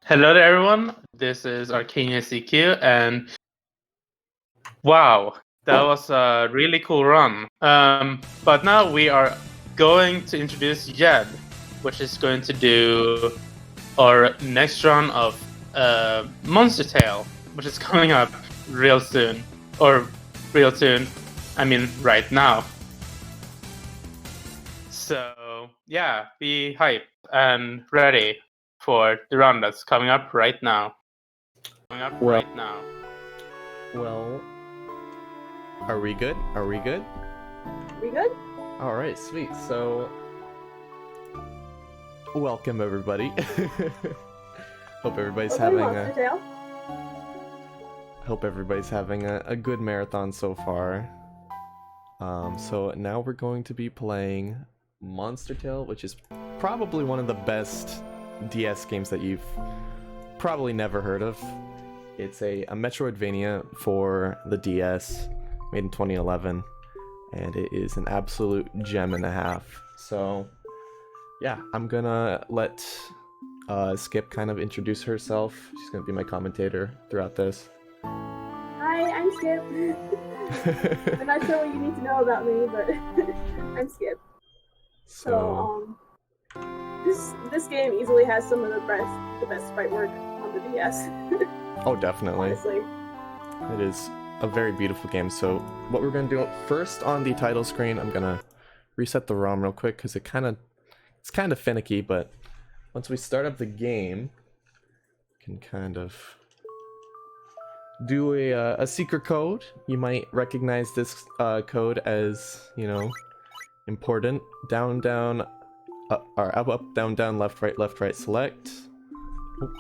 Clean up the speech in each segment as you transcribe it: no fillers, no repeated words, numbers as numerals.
Hello there, everyone. This is Arcania CQ, and wow, that was a really cool run. But now we are going to introduce Yeb, which is going to do our next run of Monster Tale, which is coming up real soon. Or real soon, I mean right now. So yeah, be hyped and ready for the run that's coming up right now. Well, are we good? We good? Alright, sweet. So, welcome everybody. Hope everybody's having a good marathon so far. So now we're going to be playing Monster Tale, which is probably one of the best DS games that you've probably never heard of. It's a Metroidvania for the DS, made in 2011, and it is an absolute gem and a half. So, yeah, I'm gonna let Skip kind of introduce herself. She's gonna be my commentator throughout this. Hi, I'm Skip. I'm not sure what you need to know about me, but I'm Skip. So, this game easily has some of the best sprite work on the DS. Oh, definitely. Honestly. It is a very beautiful game. So what we're going to do first on the title screen, I'm going to reset the ROM real quick because it's kind of finicky, but once we start up the game, we can kind of do a secret code. You might recognize this code as, you know, important. Down, down, or up, down, down, left, right, select. Oop.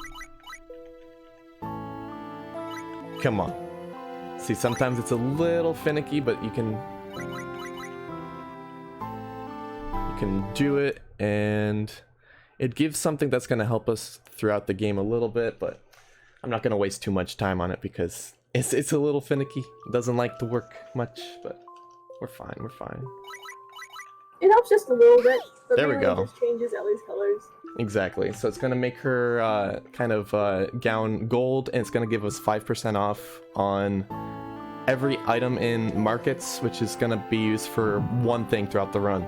Come on. See, sometimes it's a little finicky, but you can do it, and it gives something that's going to help us throughout the game a little bit, but I'm not going to waste too much time on it because it's a little finicky. It doesn't like to work much, but we're fine. It helps just a little bit. But there we go. It just changes Ellie's colors. Exactly. So it's going to make her gown gold, and it's going to give us 5% off on every item in markets, which is going to be used for one thing throughout the run.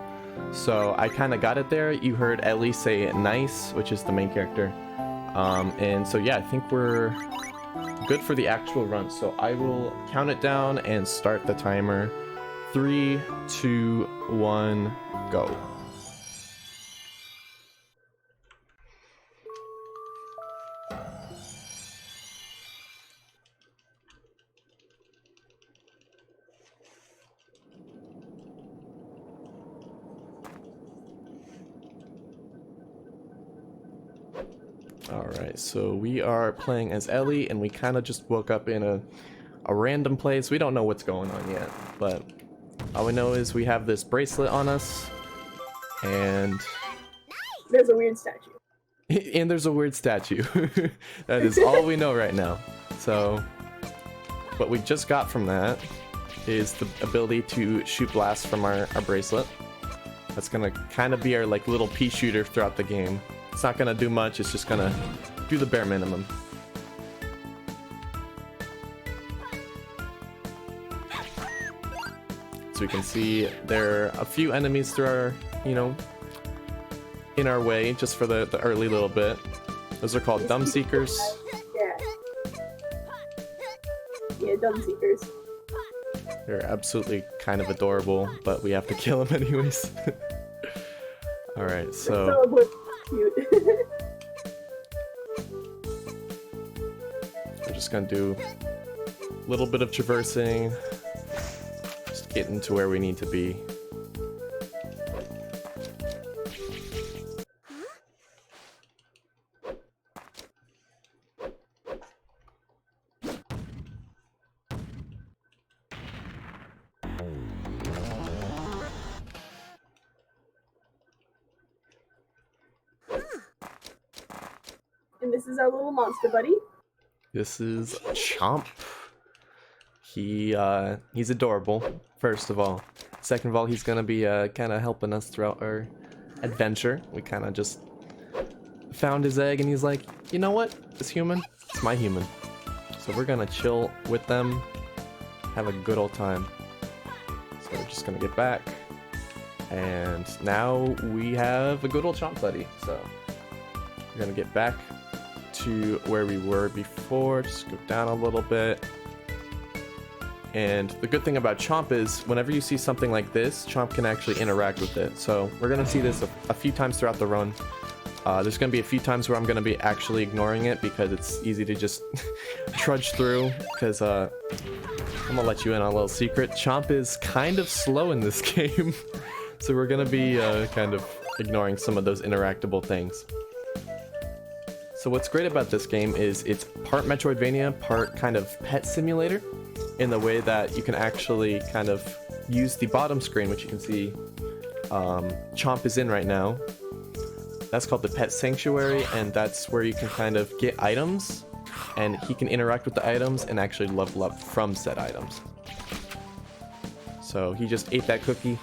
So I kind of got it there. You heard Ellie say nice, which is the main character. And so yeah, I think we're good for the actual run. So I will count it down and start the timer. 3, 2, 1, go. Alright, so we are playing as Ellie, and we kind of just woke up in a random place. We don't know what's going on yet, but all we know is we have this bracelet on us, and there's a weird statue. And there's a weird statue. That is all we know right now. So, what we just got from that is the ability to shoot blasts from our bracelet. That's gonna kind of be our like little pea shooter throughout the game. It's not gonna do much, it's just gonna do the bare minimum. So we can see there are a few enemies through our, in our way, just for the early little bit. Those are called Dumb Seekers. Yeah, Dumb Seekers. They're absolutely kind of adorable, but we have to kill them anyways. Alright, so... Cute. We're just gonna do a little bit of traversing, just getting to where we need to be. And this is our little monster buddy. This is Chomp. He's adorable, first of all. Second of all, he's gonna be kind of helping us throughout our adventure. We kind of just found his egg and he's like, you know what? This human, it's my human. So we're gonna chill with them, have a good old time. So we're just gonna get back. And now we have a good old Chomp buddy. So we're gonna get back to where we were before, just go down a little bit. And the good thing about Chomp is whenever you see something like this, Chomp can actually interact with it. So we're gonna see this a few times throughout the run. There's gonna be a few times where I'm gonna be actually ignoring it because it's easy to just trudge through, because I'm gonna let you in on a little secret. Chomp is kind of slow in this game. So we're gonna be kind of ignoring some of those interactable things. So what's great about this game is it's part Metroidvania, part kind of pet simulator, in the way that you can actually kind of use the bottom screen, which you can see Chomp is in right now. That's called the Pet Sanctuary, and that's where you can kind of get items, and he can interact with the items and actually level up from said items. So he just ate that cookie.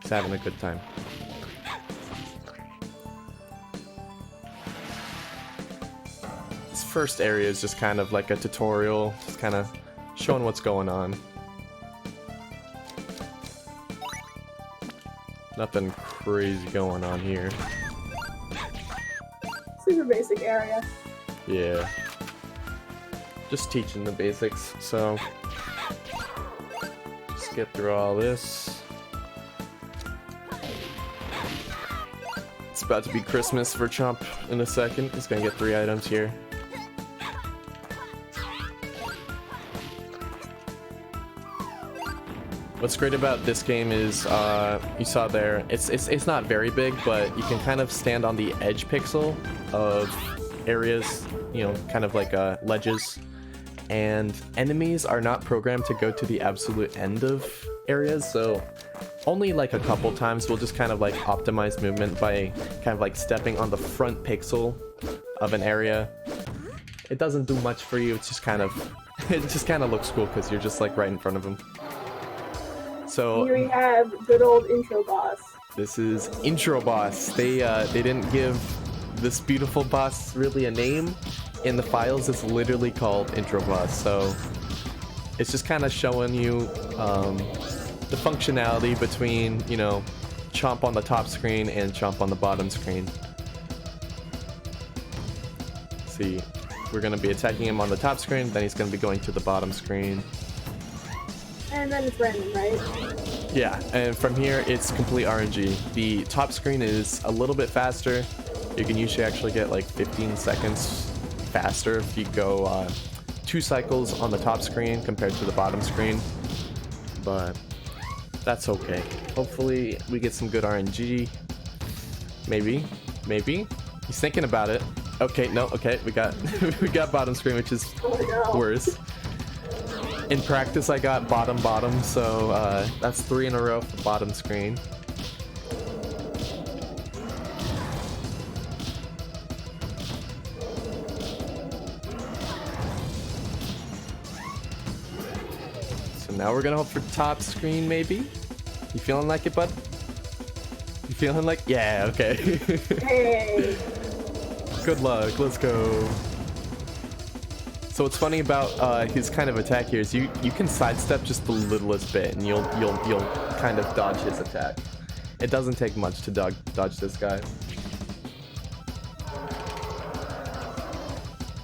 He's having a good time. This first area is just kind of like a tutorial, just kind of showing what's going on. Nothing crazy going on here. Super basic area. Yeah. Just teaching the basics, so just get through all this. It's about to be Christmas for Chomp in a second. He's gonna get 3 items here. What's great about this game is, you saw there, it's not very big, but you can kind of stand on the edge pixel of areas, you know, kind of like ledges, and enemies are not programmed to go to the absolute end of areas, so only like a couple times we'll just kind of like optimize movement by kind of like stepping on the front pixel of an area. It doesn't do much for you, it's just kind of, it just kind of looks cool because you're just like right in front of him. So here we have good old intro boss. This is intro boss. They didn't give this beautiful boss really a name. In the files, it's literally called intro boss. So it's just kind of showing you the functionality between, you know, Chomp on the top screen and Chomp on the bottom screen. See, we're gonna be attacking him on the top screen, then he's gonna be going to the bottom screen. And then it's random, right? Yeah, and from here it's complete RNG. The top screen is a little bit faster. You can usually actually get like 15 seconds faster if you go 2 cycles on the top screen compared to the bottom screen. But that's okay. Hopefully we get some good RNG. Maybe. He's thinking about it. Okay, no, okay, we got we got bottom screen, which is worse. In practice, I got bottom, so that's 3 in a row for bottom screen. So now we're gonna hope for top screen, maybe? You feeling like it, bud? You feeling like? Yeah, okay. Hey! Good luck, let's go. So what's funny about his kind of attack here is you can sidestep just the littlest bit and you'll kind of dodge his attack. It doesn't take much to dodge this guy.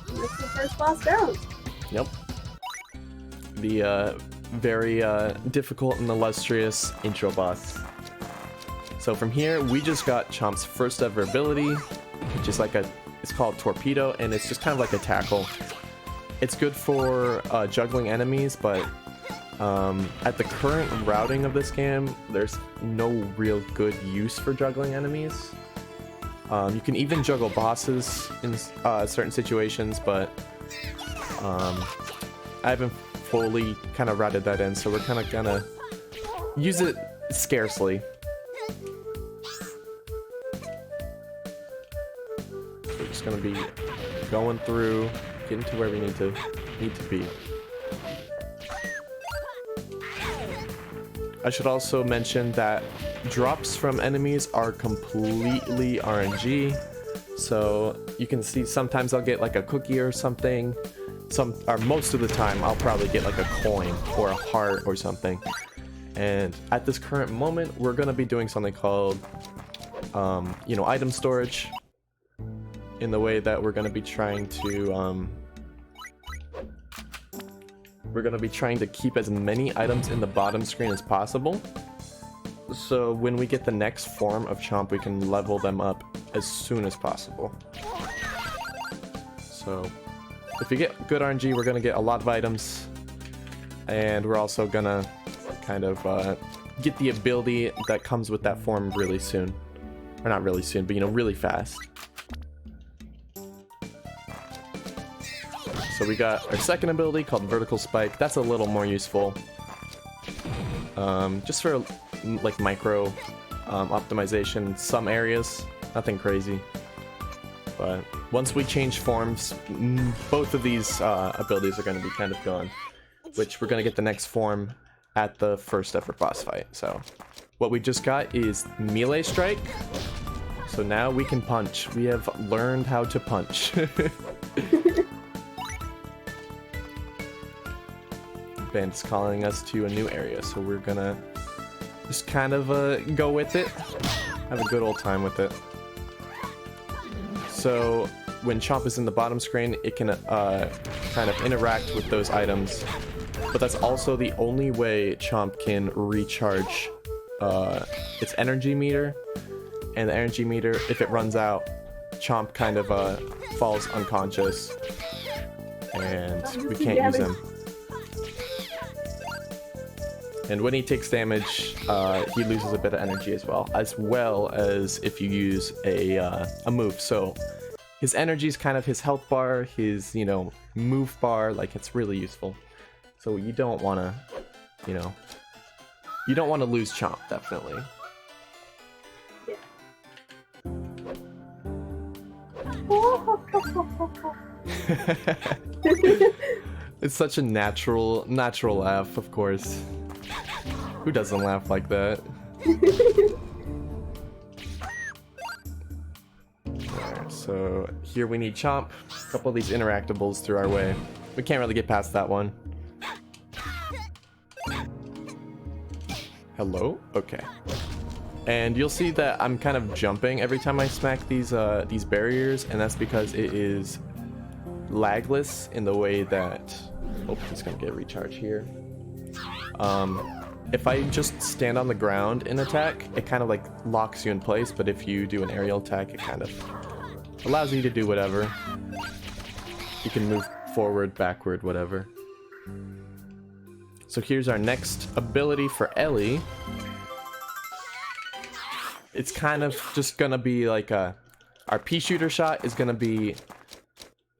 That's the first boss down. Yep. The very difficult and illustrious intro boss. So from here we just got Chomp's first ever ability, which is like it's called Torpedo, and it's just kind of like a tackle. It's good for juggling enemies, but at the current routing of this game, there's no real good use for juggling enemies. You can even juggle bosses in certain situations, but I haven't fully kind of routed that in, so we're kind of gonna use it scarcely. We're just gonna be going through, getting to where we need to be. I should also mention that drops from enemies are completely RNG. So you can see sometimes I'll get like a cookie or something. Or most of the time I'll probably get like a coin or a heart or something. And at this current moment, we're gonna be doing something called, you know, item storage. In the way that we're gonna be trying to, keep as many items in the bottom screen as possible. So when we get the next form of Chomp, we can level them up as soon as possible. So if we get good RNG, we're gonna get a lot of items, and we're also gonna kind of get the ability that comes with that form really soon. Or not really soon, but you know, really fast. So we got our second ability called Vertical Spike. That's a little more useful. Just for like micro optimization in some areas. Nothing crazy. But once we change forms, both of these abilities are going to be kind of gone. Which we're going to get the next form at the first ever boss fight. So what we just got is Melee Strike. So now we can punch. We have learned how to punch. Band's calling us to a new area, so we're gonna just kind of go with it. Have a good old time with it. So when Chomp is in the bottom screen, it can kind of interact with those items, but that's also the only way Chomp can recharge its energy meter. And the energy meter, if it runs out, Chomp kind of falls unconscious, and we can't use him. And when he takes damage, he loses a bit of energy as well as if you use a move. So his energy is kind of his health bar, his, you know, move bar, like it's really useful. So you don't want to, you know, you don't want to lose Chomp, definitely. It's such a natural laugh, of course. Who doesn't laugh like that? Alright, so here we need Chomp. A couple of these interactables through our way. We can't really get past that one. Hello? Okay. And you'll see that I'm kind of jumping every time I smack these barriers, and that's because it is lagless in the way that... Oh, he's gonna get recharge here. If I just stand on the ground and attack, it kind of like locks you in place, but if you do an aerial attack, it kind of allows you to do whatever. You can move forward, backward, whatever. So here's our next ability for Ellie. It's kind of just gonna be like our pea shooter shot is gonna be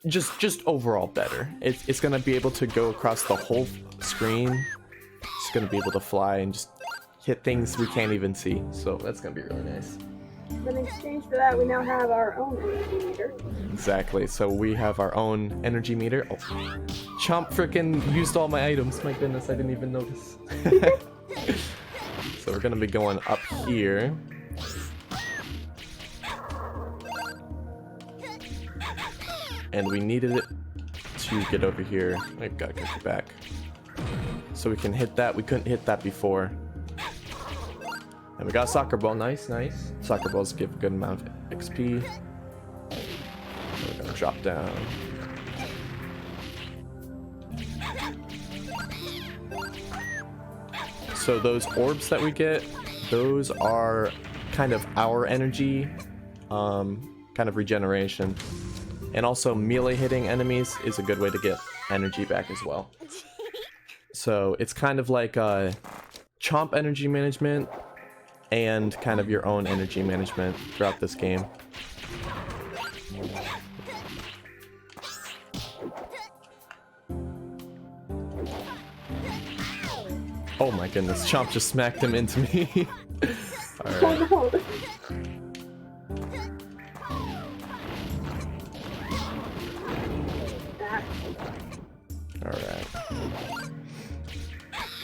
just overall better. It's gonna be able to go across the whole screen. It's gonna be able to fly and just hit things we can't even see. So that's gonna be really nice. But in exchange for that, we now have our own energy meter. Exactly. So we have our own energy meter. Oh, Chomp frickin' used all my items. My goodness, I didn't even notice. So we're gonna be going up here. And we needed it to get over here. I gotta get back. So we can hit that. We couldn't hit that before. And we got a soccer ball. Nice, nice. Soccer balls give a good amount of XP. So we're gonna drop down. So those orbs that we get, those are kind of our energy, kind of regeneration. And also melee hitting enemies is a good way to get energy back as well. So it's kind of like Chomp energy management and kind of your own energy management throughout this game. Oh my goodness, Chomp just smacked him into me. Alright. Alright.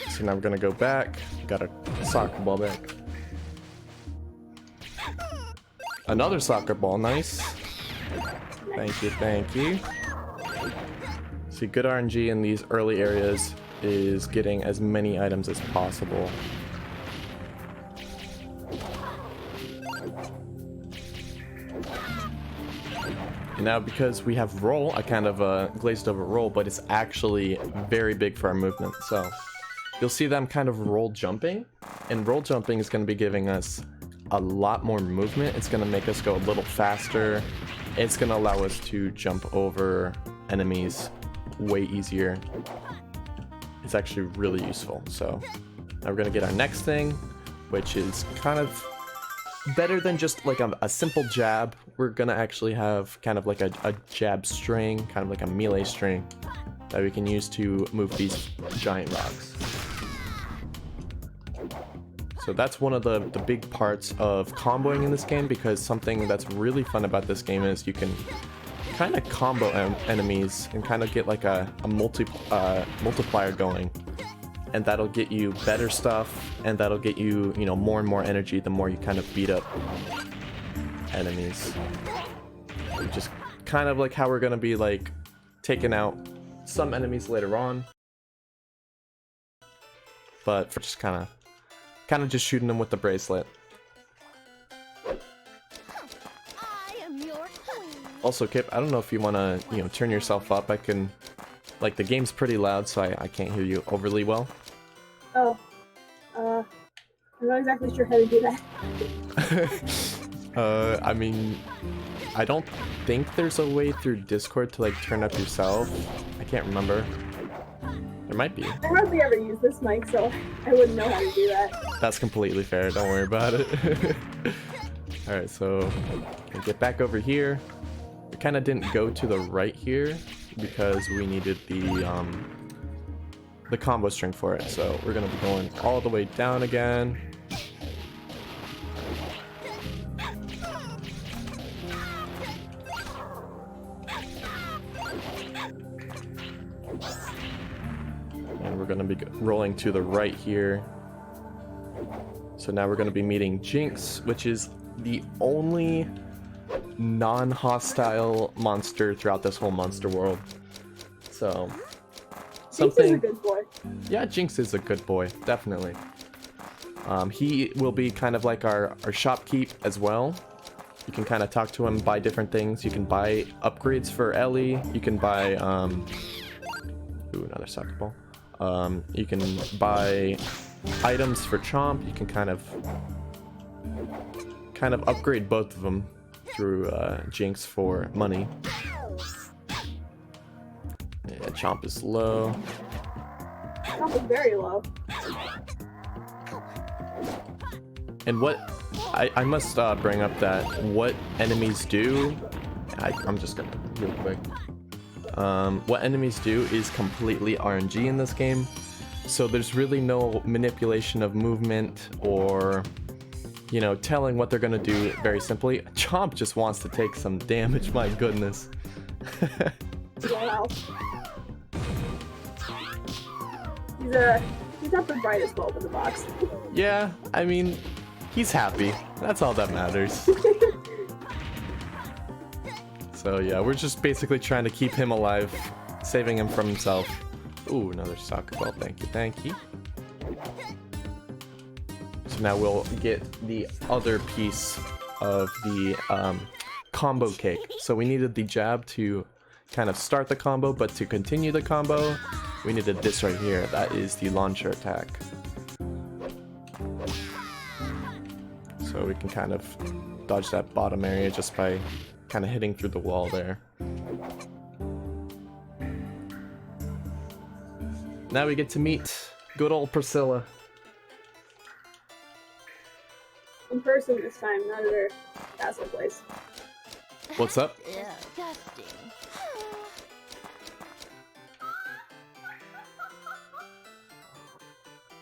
So now we're gonna go back. Got a soccer ball back. Another soccer ball, nice. Thank you, thank you. See, good RNG in these early areas is getting as many items as possible. And now because we have roll, I kind of glazed over roll, but it's actually very big for our movement. So you'll see them kind of roll jumping, and roll jumping is going to be giving us a lot more movement. It's going to make us go a little faster. It's going to allow us to jump over enemies way easier. It's actually really useful. So now we're going to get our next thing, which is kind of better than just like a simple jab. We're going to actually have kind of like a jab string, kind of like a melee string that we can use to move these giant rocks. So that's one of the big parts of comboing in this game, because something that's really fun about this game is you can kind of combo enemies and kind of get like a multiplier going, and that'll get you better stuff, and that'll get you, you know, more and more energy the more you kind of beat up enemies. Which is kind of like how we're gonna be like taking out some enemies later on, but for just kind of just shooting them with the bracelet. Also, Kip, I don't know if you want to, you know, turn yourself up. I can, like, the game's pretty loud, so I can't hear you overly well. Oh, I'm not exactly sure how to do that. I mean, I don't think there's a way through Discord to, like, turn up yourself. I can't remember. There might be. I hardly ever use this mic, so I wouldn't know how to do that. That's completely fair. Don't worry about it. Alright, so get back over here. We kind of didn't go to the right here because we needed the combo string for it. So we're going to be going all the way down again. And we're going to be rolling to the right here. So now we're going to be meeting Jinx, which is the only non-hostile monster throughout this whole monster world. So something... Jinx is a good boy. Yeah, Jinx is a good boy, definitely. He will be kind of like our shopkeep as well. You can kind of talk to him, buy different things. You can buy upgrades for Ellie. You can buy... Ooh, another soccer ball. You can buy items for Chomp. You can kind of upgrade both of them through Jinx for money. Yeah, Chomp is low. Chomp is very low. And what I must bring up that what enemies do. I'm just gonna real quick. What enemies do is completely RNG in this game, so there's really no manipulation of movement or, you know, telling what they're gonna do very simply. Chomp just wants to take some damage, my goodness. Wow. He's not the brightest bulb in the box. Yeah, I mean, he's happy. That's all that matters. So yeah, we're just basically trying to keep him alive, saving him from himself. Ooh, another soccer ball. Thank you, thank you. So now we'll get the other piece of the combo cake. So we needed the jab to kind of start the combo, but to continue the combo, we needed this right here. That is the launcher attack. So we can kind of dodge that bottom area just by kind of hitting through the wall there. Now we get to meet good old Priscilla. In person this time, not at her castle place. What's up?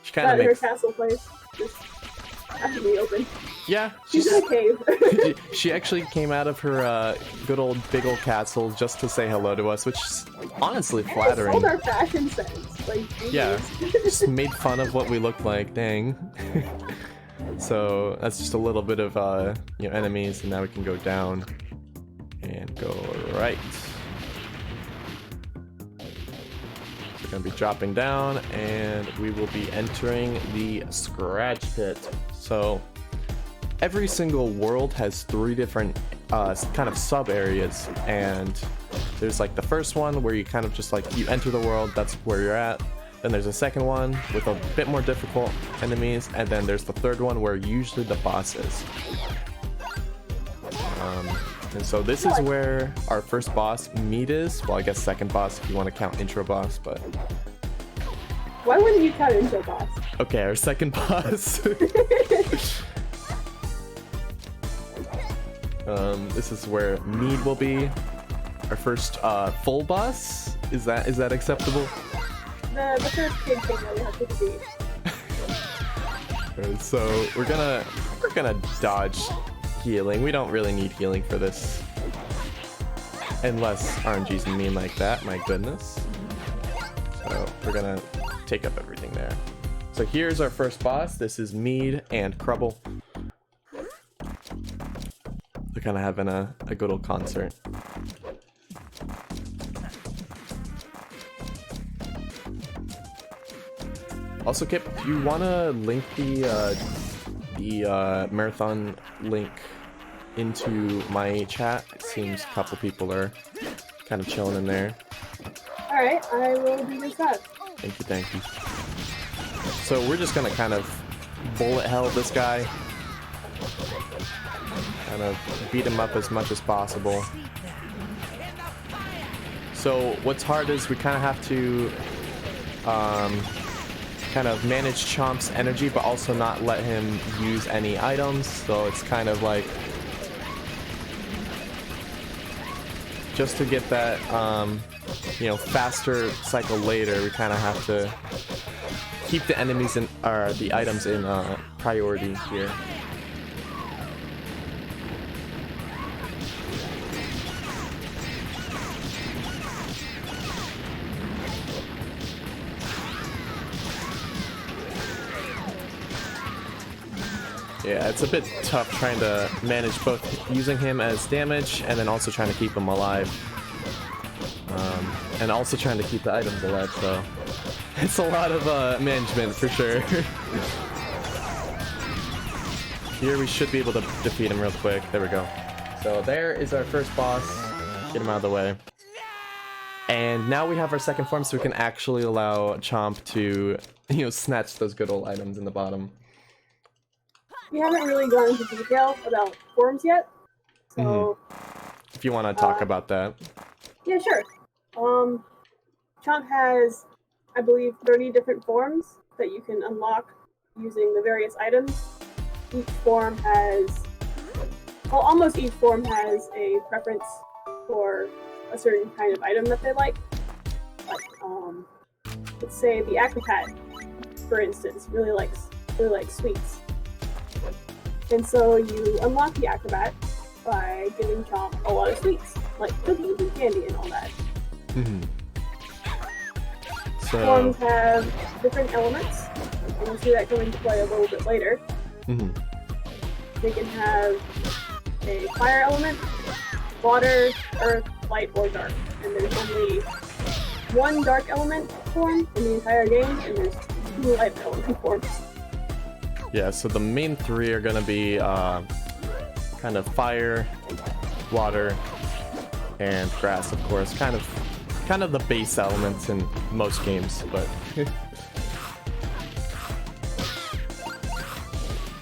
She kind Not of at her makes... castle place. Just after we open. Yeah, She's in a cave. she actually came out of her good old big old castle just to say hello to us, which is honestly flattering. Sold our fashion sense. Like, yeah, just made fun of what we look like. Dang. So that's just a little bit of you know, enemies, and now we can go down and go right. We're gonna be dropping down, and we will be entering the scratch pit. So every single world has 3 different kind of sub areas, and there's like the first one where you kind of just like you enter the world, that's where you're at. Then there's a second one with a bit more difficult enemies, and then there's the third one where usually the boss is. And so this is where our first boss, Meat, is. Well, I guess second boss if you want to count intro boss, but... Why wouldn't you count intro boss? Okay, our second boss. This is where Mead will be. Our first full boss. Is that acceptable? The first big thing that we have to defeat. Alright, so we're gonna dodge healing. We don't really need healing for this. Unless RNG's mean like that, my goodness. So we're gonna take up everything there. So here's our first boss. This is Mead and Crubble. They're kind of having a good old concert. Also, Kip, do you want to link the marathon link into my chat? It seems a couple people are kind of chilling in there. Alright, I will do just that. Thank you, thank you. So we're just gonna kind of bullet hell this guy. Kind of beat him up as much as possible. So what's hard is we kind of have to kind of manage Chomp's energy, but also not let him use any items. So it's kind of like just to get that faster cycle later, we kind of have to keep the enemies in the items in priority here. Yeah, it's a bit tough trying to manage both using him as damage and then also trying to keep him alive. And also trying to keep the items alive, so it's a lot of management for sure. Here we should be able to defeat him real quick. There we go. So there is our first boss. Get him out of the way. And now we have our second form, so we can actually allow Chomp to, snatch those good old items in the bottom. We haven't really gone into detail about forms yet, so... If you want to talk about that. Yeah, sure. Chomp has, I believe, 30 different forms that you can unlock using the various items. Each form has... Well, almost each form has a preference for a certain kind of item that they like. Like, let's say the Acrobat, for instance, really likes sweets. And so you unlock the Acrobat by giving Chomp a lot of sweets, like cookies and candy and all that. So... Forms have different elements, and we'll see that come into play a little bit later. They can have a fire element, water, earth, light, or dark. And there's only one dark element form in the entire game, and there's 2 light element forms. Yeah, so the main 3 are gonna be kind of fire, water, and grass, of course. Kind of the base elements in most games, but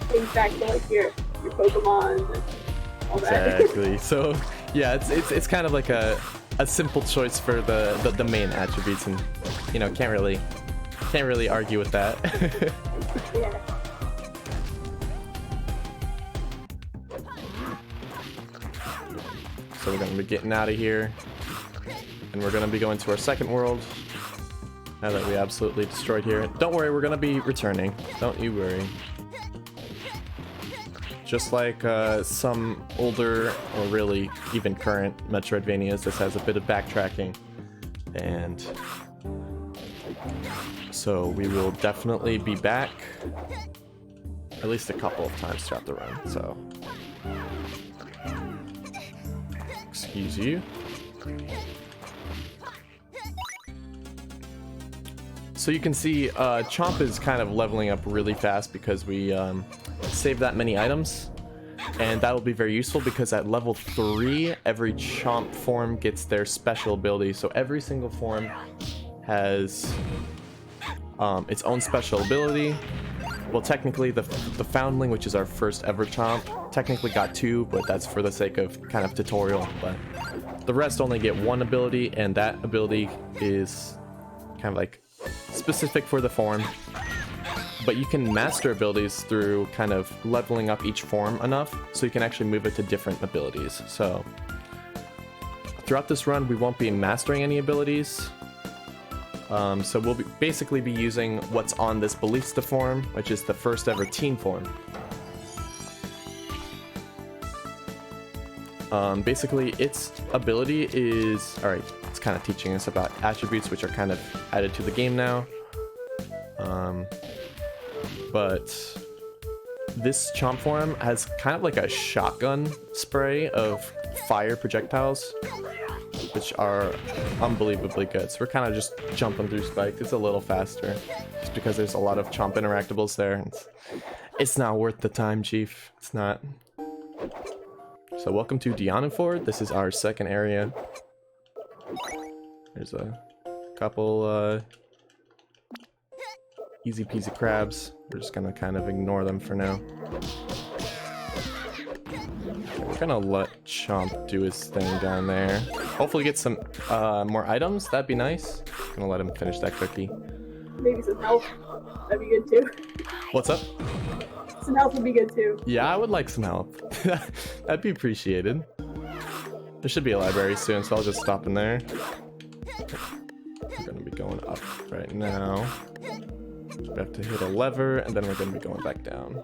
things back to like your Pokemon and all that. Exactly. So yeah, it's kind of like a simple choice for the main attributes, and can't really argue with that. Yeah. So we're gonna be getting out of here, and we're gonna be going to our second world now that we absolutely destroyed here. Don't worry, we're gonna be returning. Don't you worry. Just like some older, or really even current Metroidvanias, this has a bit of backtracking, and so we will definitely be back at least a couple of times throughout the run. So Excuse you. So you can see Chomp is kind of leveling up really fast because we save that many items. And that will be very useful because at level 3, every Chomp form gets their special ability. So every single form has its own special ability. Well, technically, the Foundling, which is our first ever Chomp, technically got 2, but that's for the sake of kind of tutorial. But the rest only get 1 ability, and that ability is kind of like specific for the form. But you can master abilities through kind of leveling up each form enough, so you can actually move it to different abilities. So throughout this run, we won't be mastering any abilities. So we'll basically be using what's on this Ballista form, which is the first ever teen form. Basically, its ability is... Alright, it's kind of teaching us about attributes, which are kind of added to the game now. But this Chomp form has kind of like a shotgun spray of fire projectiles, which are unbelievably good. So we're kind of just jumping through spikes. It's a little faster, just because there's a lot of Chomp interactables there. It's not worth the time, Chief. It's not. So welcome to Dianuford. This is our second area. There's a couple easy peasy crabs. We're just gonna kind of ignore them for now. We're gonna let Chomp do his thing down there. Hopefully get some more items. That'd be nice. Gonna let him finish that cookie. Maybe some help. That'd be good too. What's up? Some help would be good too. Yeah, I would like some help. That'd be appreciated. There should be a library soon, so I'll just stop in there. We're gonna be going up right now. We have to hit a lever, and then we're gonna be going back down.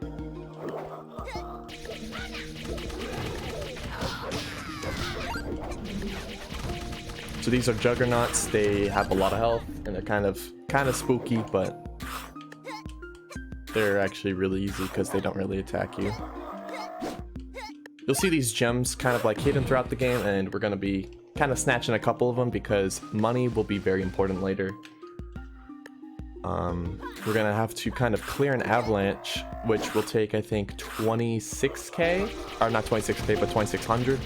So these are Juggernauts. They have a lot of health, and they're kind of spooky, but they're actually really easy because they don't really attack you. You'll see these gems kind of like hidden throughout the game, and we're gonna be kind of snatching a couple of them because money will be very important later. We're gonna have to kind of clear an avalanche, which will take, I think, 26k, or not 26k, but 2600,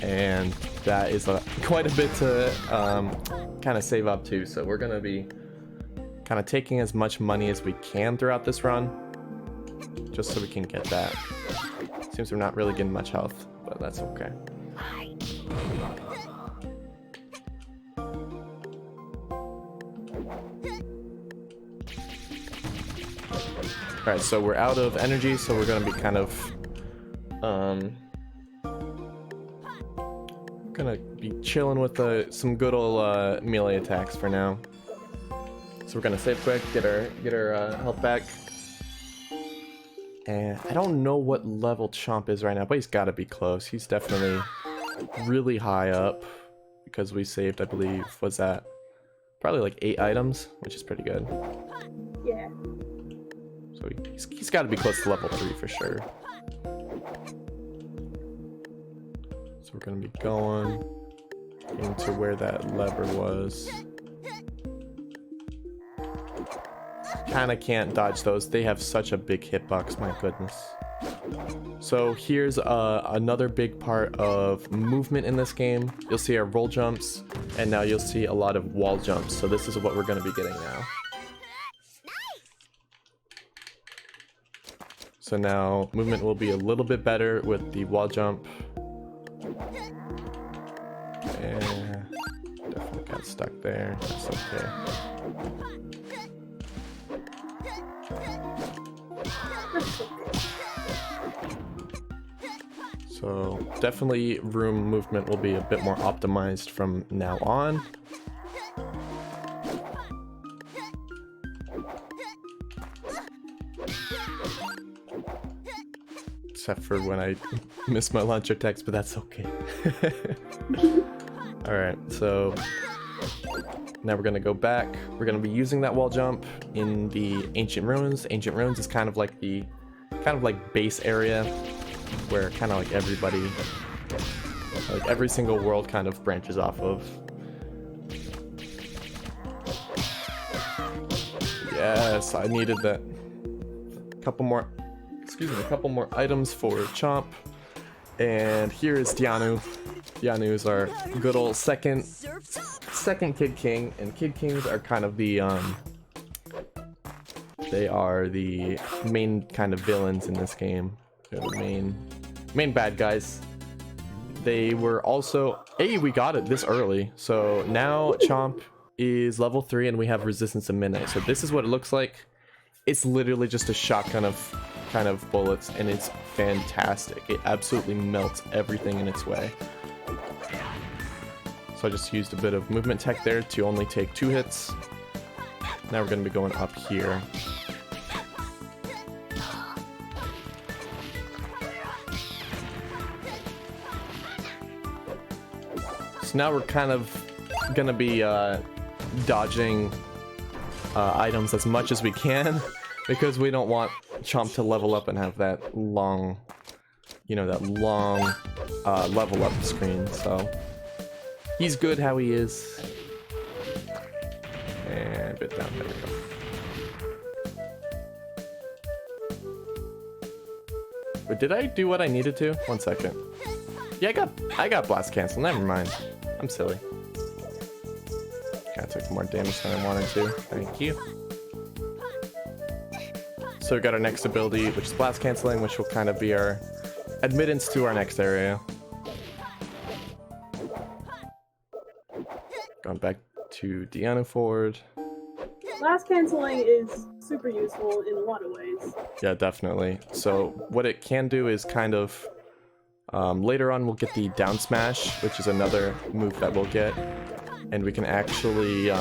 and that is quite a bit to kind of save up to. So we're gonna be kind of taking as much money as we can throughout this run, just so we can get that. Seems we're not really getting much health, but that's okay. Alright, so we're out of energy, so we're gonna be kind of gonna be chilling with some good old melee attacks for now. So we're gonna save quick, get our health back. And I don't know what level Chomp is right now, but he's gotta be close. He's definitely really high up because we saved, I believe, was that probably like 8 items, which is pretty good. Yeah. So he's got to be close to level 3 for sure. So we're going to be going into where that lever was. Kind of can't dodge those. They have such a big hitbox, my goodness. So here's another big part of movement in this game. You'll see our roll jumps, and now you'll see a lot of wall jumps. So this is what we're going to be getting now. So now movement will be a little bit better with the wall jump. And definitely got stuck there. That's okay. So definitely room movement will be a bit more optimized from now on. Except for when I miss my launcher text, but that's okay. Alright, so now we're gonna go back. We're gonna be using that wall jump in the Ancient Ruins. Ancient Ruins is kind of like the base area where kind of like everybody like every single world kind of branches off of. Yes, I needed that. Couple more, excuse me, a couple more items for Chomp. And here is Dianu. Dianu is our good old second Kid King, and Kid Kings are kind of the they are the main kind of villains in this game. They're the main bad guys. They were also, hey, we got it this early. So now Chomp is level 3 and we have resistance to midnight. So this is what it looks like. It's literally just a shotgun of kind of bullets, and it's fantastic. It absolutely melts everything in its way. So I just used a bit of movement tech there to only take 2 hits. Now we're going to be going up here. So now we're kind of going to be dodging items as much as we can, because we don't want Chomp to level up and have that long, you know, that long level up screen. So he's good how he is. And a bit down, there we go. But did I do what I needed to? 1 second. Yeah, I got blast cancel, never mind. I'm silly. I took more damage than I wanted to. Thank you. So we got our next ability, which is blast canceling, which will kind of be our admittance to our next area. Going back to Dianu Ford. Blast canceling is super useful in a lot of ways. Yeah, definitely. So what it can do is kind of later on we'll get the down smash, which is another move that we'll get. And we can actually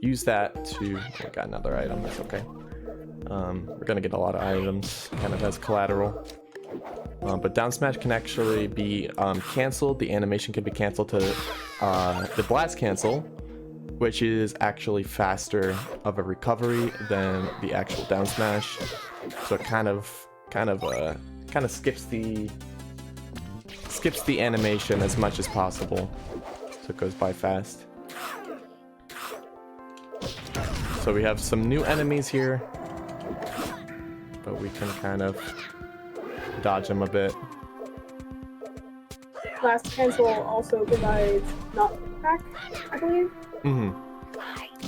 use that to... I got another item, that's okay. We're gonna get a lot of items kind of as collateral. But down smash can actually be cancelled. The animation can be cancelled to the blast cancel, which is actually faster of a recovery than the actual down smash. So it kind of skips the animation as much as possible. So it goes by fast. So we have some new enemies here, but we can kind of dodge them a bit. Blast cancel also provides knockback, I believe.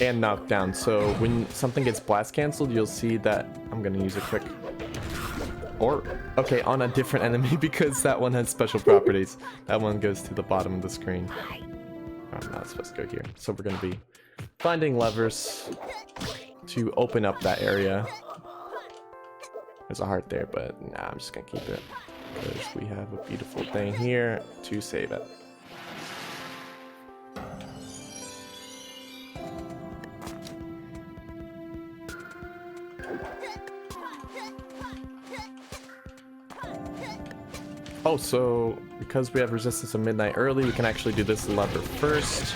And knockdown. So when something gets blast canceled, you'll see that I'm gonna use a quick. Or okay, on a different enemy, because that one has special properties. That one goes to the bottom of the screen. I'm not supposed to go here. So we're going to be finding levers to open up that area. There's a heart there, but nah, I'm just going to keep it, because we have a beautiful thing here to save it. Oh, so because we have resistance to midnight early, we can actually do this lever first.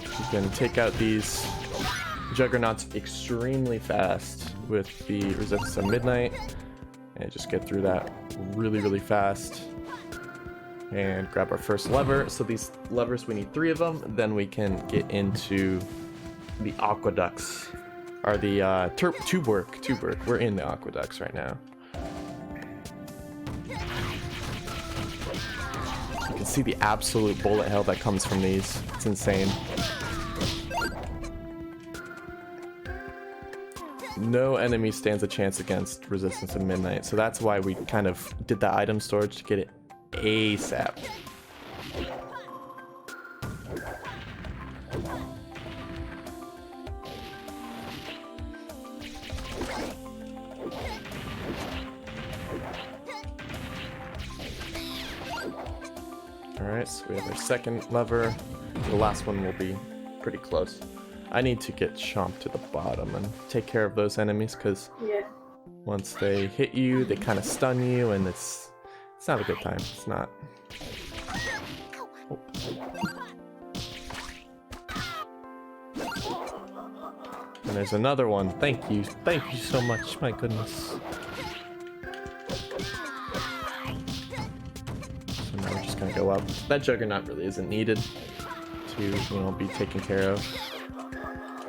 You can take out these juggernauts extremely fast with the resistance to midnight, and just get through that really, really fast. And grab our first lever. So these levers, we need 3 of them. Then we can get into the aqueducts. Are the tube work. We're in the aqueducts right now. You can see the absolute bullet hell that comes from these. It's insane. No enemy stands a chance against resistance in midnight, so that's why we kind of did the item storage to get it ASAP. Alright, so we have our second lever. The last one will be pretty close. I need to get Chomp to the bottom and take care of those enemies, because once they hit you, they kind of stun you, and it's not a good time. It's not. Oh. And there's another one. Thank you so much. My goodness. show up. That Juggernaut really isn't needed to, you know, be taken care of.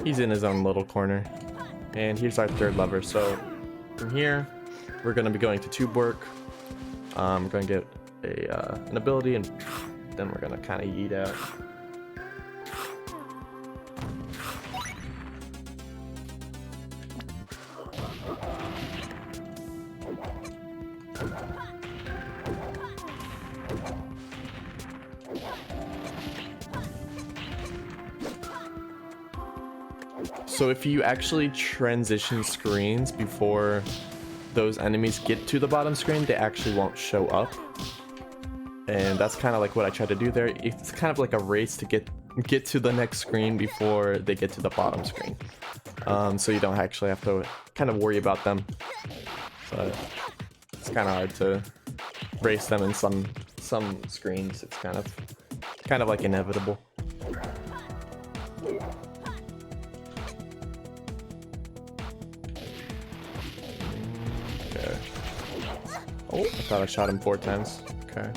He's in his own little corner. And here's our third lever. So from here, we're going to be going to tube work. We're going to get an ability, and then we're going to kind of yeet out. So if you actually transition screens before those enemies get to the bottom screen, they actually won't show up. And that's kind of like what I tried to do there. It's kind of like a race to get to the next screen before they get to the bottom screen. So you don't actually have to kind of worry about them. But it's kind of hard to race them in some screens. It's kind of like inevitable. Oh, I thought I shot him 4 times. Okay.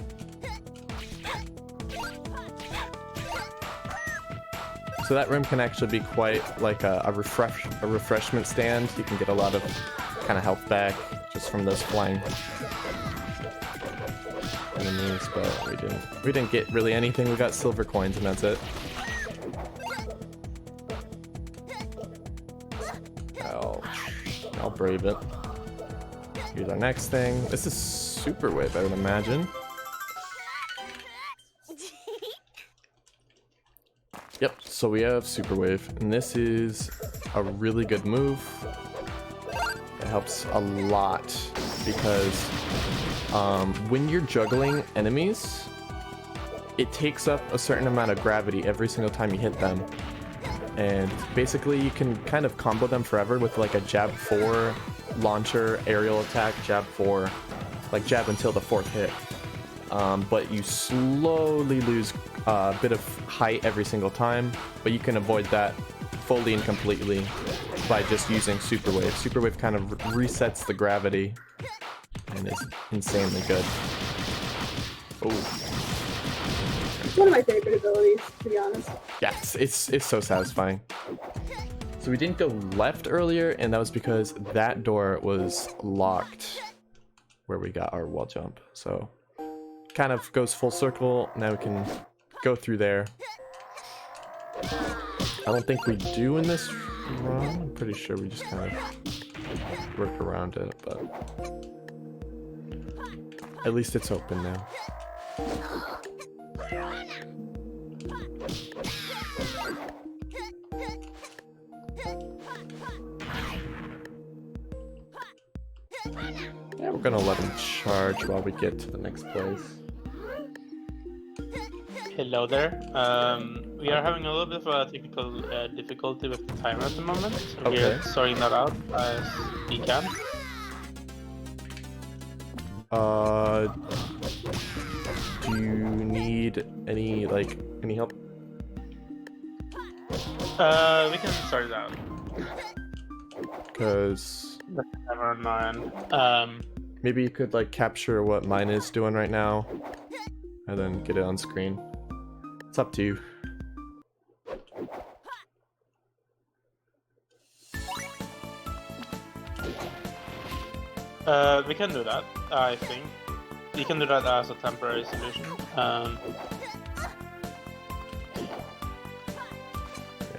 So that room can actually be quite like a refreshment stand. You can get a lot of kind of health back just from those flying enemies, but we didn't get really anything. We got silver coins and that's it. I'll brave it. Here's our next thing. This is super wave, I would imagine. Yep, so we have super wave, and this is a really good move. It helps a lot because when you're juggling enemies, it takes up a certain amount of gravity every single time you hit them. And basically you can kind of combo them forever with like a jab 4 launcher, aerial attack, jab 4, like jab until the 4th hit. But you slowly lose a bit of height every single time, but you can avoid that fully and completely by just using Super Wave. Super Wave kind of resets the gravity and is insanely good. Oh. It's one of my favorite abilities, to be honest. Yeah, it's so satisfying. So we didn't go left earlier, and that was because that door was locked where we got our wall jump. So kind of goes full circle. Now we can go through there. I don't think we do in this run. I'm pretty sure we just kind of work around it, but at least it's open now. Yeah, we're gonna let him charge while we get to the next place. Hello there. We are having a little bit of a technical difficulty with the timer at the moment. So Okay. we're sorting that out as we can. Do you need any help? We can sort it out. Because The timer on my end. maybe you could like capture what mine is doing right now, and then get it on screen. It's up to you. We can do that, I think. You can do that as a temporary solution. Yeah,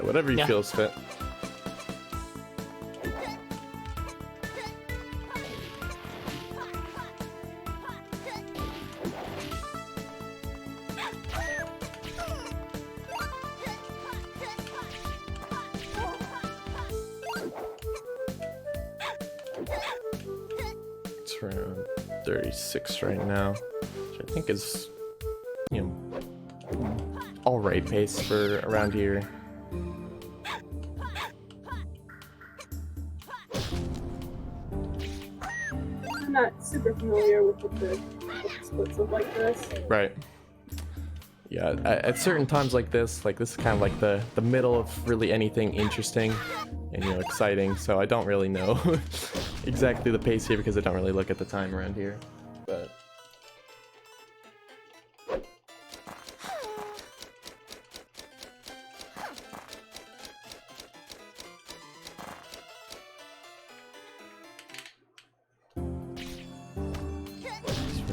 whatever you feel is fit. It's around 36 right now, which I think is, you know, all right pace for around here. I'm not super familiar with what the splits look like for this. Right. Yeah, at certain times like this is kind of like the middle of really anything interesting and, you know, exciting, so I don't really know exactly the pace here because I don't really look at the time around here, but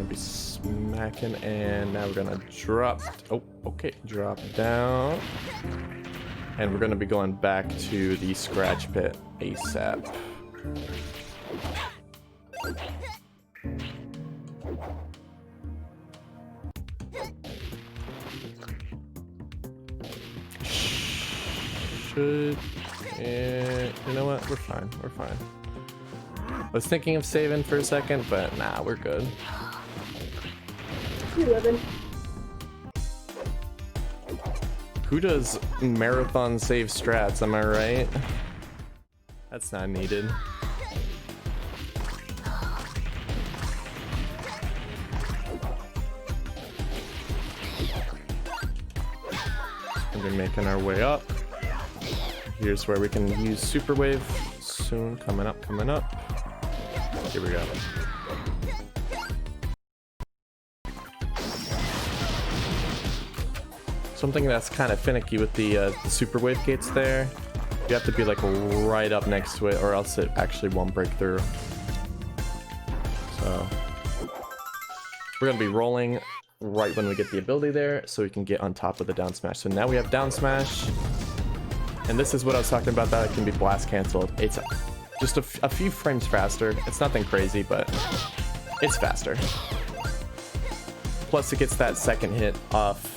be smacking, and now we're gonna drop. Oh, okay, drop down. And we're gonna be going back to the scratch pit ASAP. You know what? We're fine. We're fine. I was thinking of saving for a second, but nah, we're good. 11. Who does marathon save strats? Am I right? That's not needed. And we're making our way up. Here's where we can use Super Wave soon. Coming up, coming up. Here we go. Something that's kind of finicky with the Super Wave gates there. You have to be like right up next to it, or else it actually won't break through. So we're gonna be rolling right when we get the ability there, so we can get on top of the down smash. So now we have down smash. And this is what I was talking about, that it can be blast canceled. It's just a few frames faster. It's nothing crazy, but it's faster. Plus it gets that second hit off.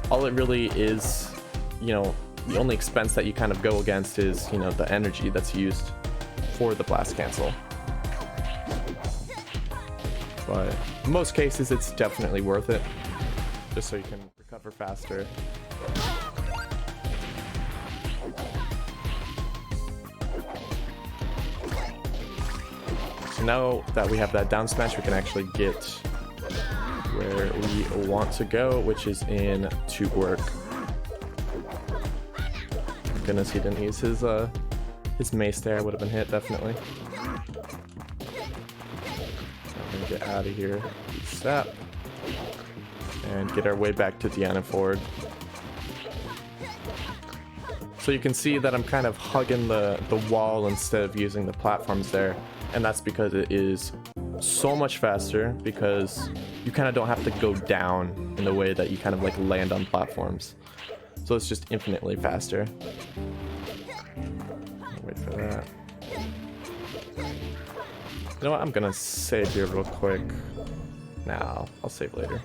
All it really is, you know, the only expense that you kind of go against is, you know, the energy that's used for the blast cancel. But in most cases, it's definitely worth it, just so you can recover faster. So now that we have that down smash, we can actually get where we want to go, which is in to work. Goodness, he didn't use his mace there. Would have been hit definitely. I'm gonna get out of here. Stop. And get our way back to Deanna Ford. So you can see that I'm kind of hugging the wall instead of using the platforms there. And that's because it is so much faster, because you kind of don't have to go down in the way that you kind of like land on platforms. So it's just infinitely faster. Wait for that. You know what? I'm gonna save here real quick. Nah, I'll save later.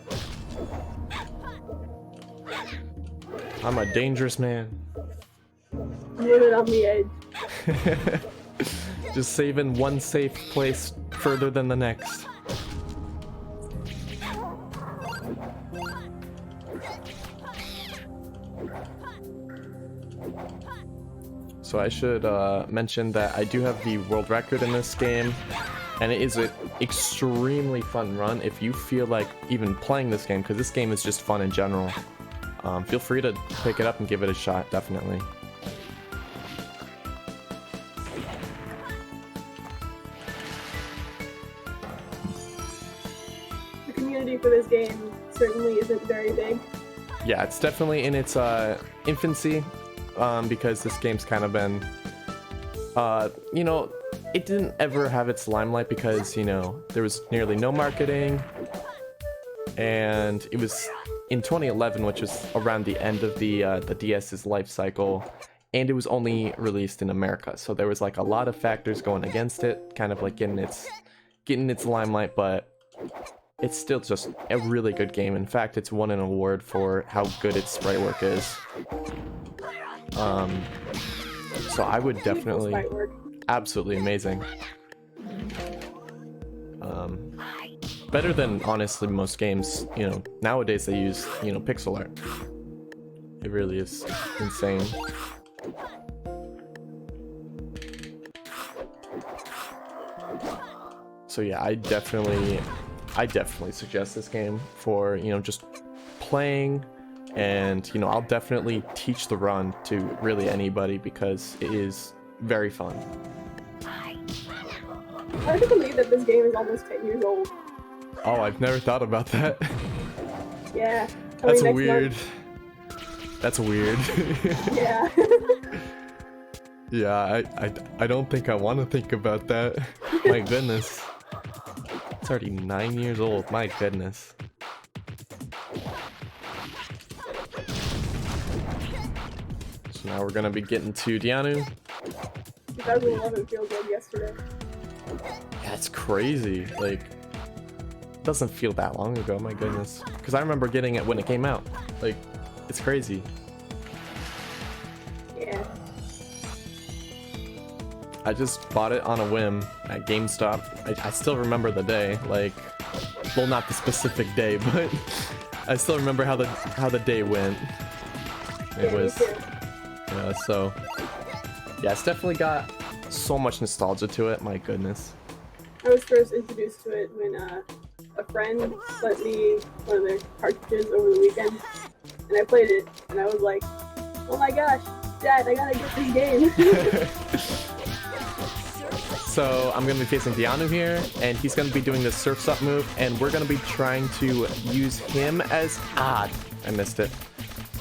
I'm a dangerous man. Living on the edge. Just saving one safe place further than the next. So I should mention that I do have the world record in this game, and it is an extremely fun run. If you feel like even playing this game, because this game is just fun in general, feel free to pick it up and give it a shot, definitely. The community for this game certainly isn't very big. Yeah, it's definitely in its infancy. Because this game's kind of been, you know, it didn't ever have its limelight because, you know, there was nearly no marketing, and it was in 2011, which was around the end of the DS's life cycle, and it was only released in America, so there was like a lot of factors going against it, kind of like getting its limelight, but it's still just a really good game. In fact, it's won an award for how good its sprite work is. So I would definitely, absolutely amazing. Better than honestly most games. You know, nowadays they use, you know, pixel art. It really is insane. So yeah, I definitely suggest this game for, you know, just playing. And, you know, I'll definitely teach the run to really anybody because it is very fun. Hard to believe that this game is almost 10 years old. Oh, I've never thought about that. Yeah. That's weird. That's weird. Yeah. Yeah, I don't think I want to think about that. My goodness. It's already 9 years old. My goodness. So now we're gonna be getting to Dianu. 2011 feels like yesterday. Yeah, it's crazy. Like, it doesn't feel that long ago. My goodness. Because I remember getting it when it came out. Like, it's crazy. Yeah. I just bought it on a whim at GameStop. I still remember the day. Like, well, not the specific day, but I still remember how the day went. It was. Yeah, so yeah, it's definitely got so much nostalgia to it. My goodness. I was first introduced to it when a friend sent me one of their cartridges over the weekend, and I played it, and I was like, "Oh my gosh, Dad, I gotta get this game." So I'm gonna be facing Dianu here, and he's gonna be doing the Surf's Up move, and we're gonna be trying to use him as I missed it.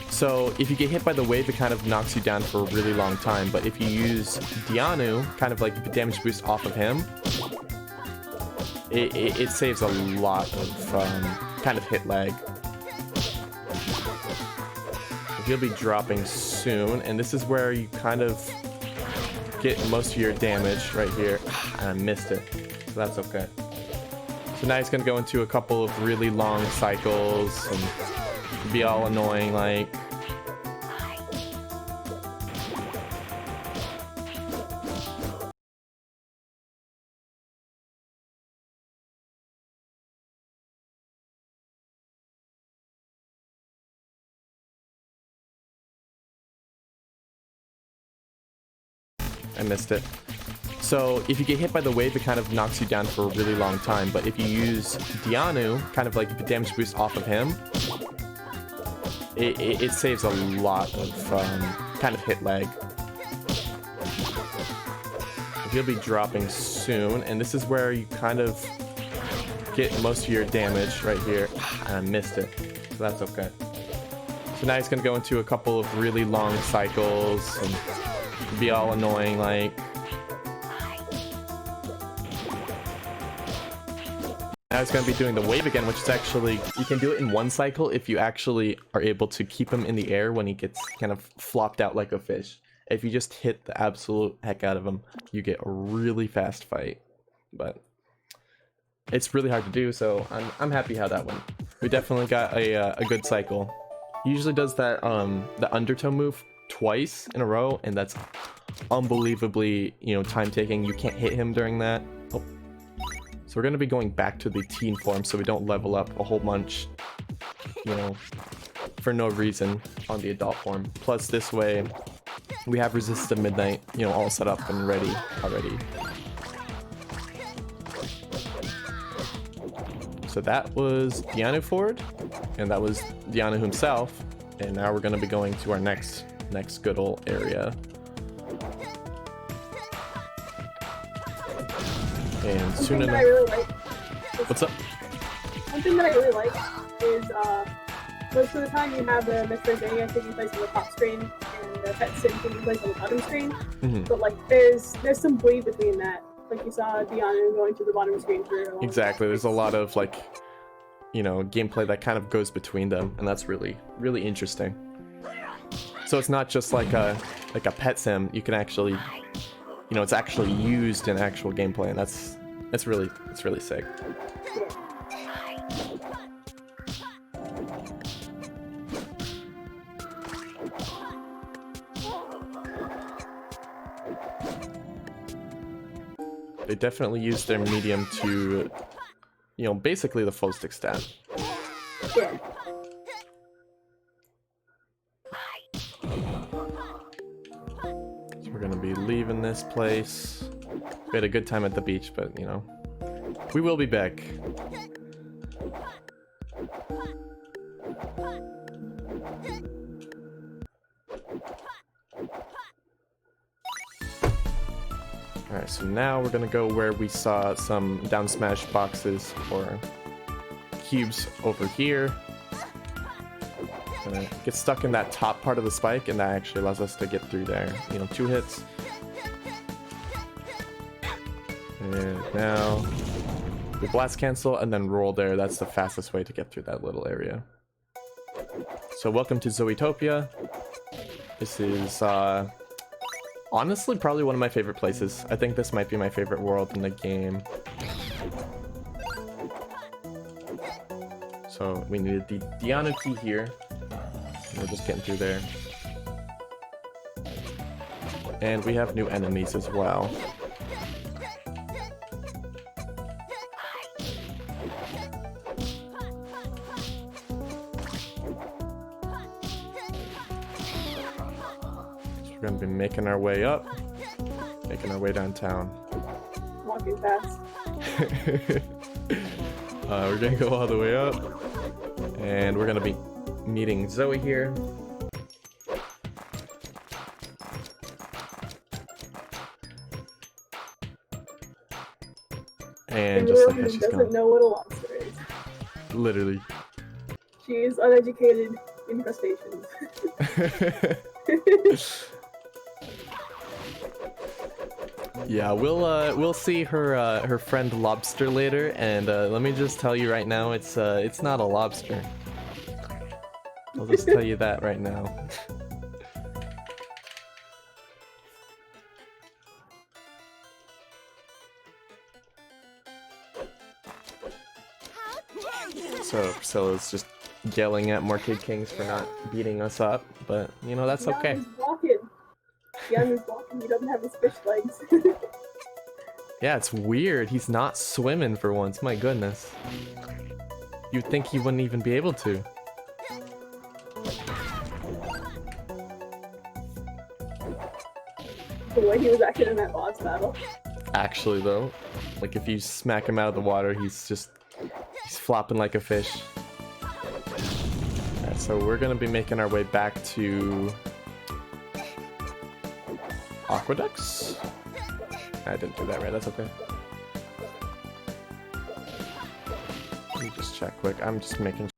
So if you get hit by the wave, it kind of knocks you down for a really long time. But if you use Dianu, kind of like the damage boost off of him, it saves a lot of kind of hit lag. He'll be dropping soon, and this is where you kind of get most of your damage right here. And I missed it, so that's okay. So now he's gonna go into a couple of really long cycles and be all annoying, like. I missed it. So if you get hit by the wave, it kind of knocks you down for a really long time. But if you use Dianu, kind of like the damage boost off of him, it saves a lot of kind of hit lag. He'll be dropping soon, and this is where you kind of get most of your damage right here. And I missed it, so that's okay. So now he's gonna go into a couple of really long cycles and be all annoying, like. Now he's going to be doing the wave again, which is actually, you can do it in one cycle if you actually are able to keep him in the air when he gets kind of flopped out like a fish. If you just hit the absolute heck out of him, you get a really fast fight. But it's really hard to do, so I'm happy how that went. We definitely got a good cycle. He usually does that the undertow move twice in a row, and that's unbelievably, time taking. You can't hit him during that. Oh. So we're gonna be going back to the teen form so we don't level up a whole bunch, for no reason on the adult form. Plus this way we have Resist to Midnight, all set up and ready already. So that was Dianu forward, and that was Dianu himself, and now we're gonna be going to our next good old area. And soon enough. What's up? One thing that I really like is most of the time you have the Metroidvania taking place on the top screen and the pet sim taking place on the bottom screen. Mm-hmm. But like there's some bleed between that. Like you saw Dianu going to the bottom screen for a long Exactly. time. There's a lot of gameplay that kind of goes between them, and that's really, really interesting. So it's not just like a pet sim. You can actually, it's actually used in actual gameplay, and it's really sick. They definitely use their medium to, basically the fullest extent. Yeah. So we're gonna be leaving this place. We had a good time at the beach, but we will be back. Alright, so now we're gonna go where we saw some down smash boxes or cubes over here. Gonna get stuck in that top part of the spike, and that actually allows us to get through there. 2 hits. And now We blast cancel and then roll there. That's the fastest way to get through that little area. So welcome to Zoetopia. This is honestly probably one of my favorite places. I think this might be my favorite world in the game. So we needed the Diano key here. We're just getting through there. And we have new enemies as well. We're gonna be making our way up, making our way downtown. Walking fast. We're gonna go all the way up, and we're gonna be meeting Zoe here. And just like how she's doesn't know what a lobster is. Literally. She is uneducated in crustaceans. Yeah, we'll see her her friend lobster later, and let me just tell you right now, it's not a lobster. I'll just tell you that right now. So Priscilla's just yelling at Morcade Kings for not beating us up, but you know, that's okay. He's walking. Yana's walking, he doesn't have his fish legs. Yeah, it's weird. He's not swimming for once, my goodness. You'd think he wouldn't even be able to. The way he was acting in that boss battle. Actually though, like if you smack him out of the water, he's flopping like a fish. Alright, so we're gonna be making our way back to Aqueducts? I didn't do that right, that's okay. Let me just check quick, I'm just making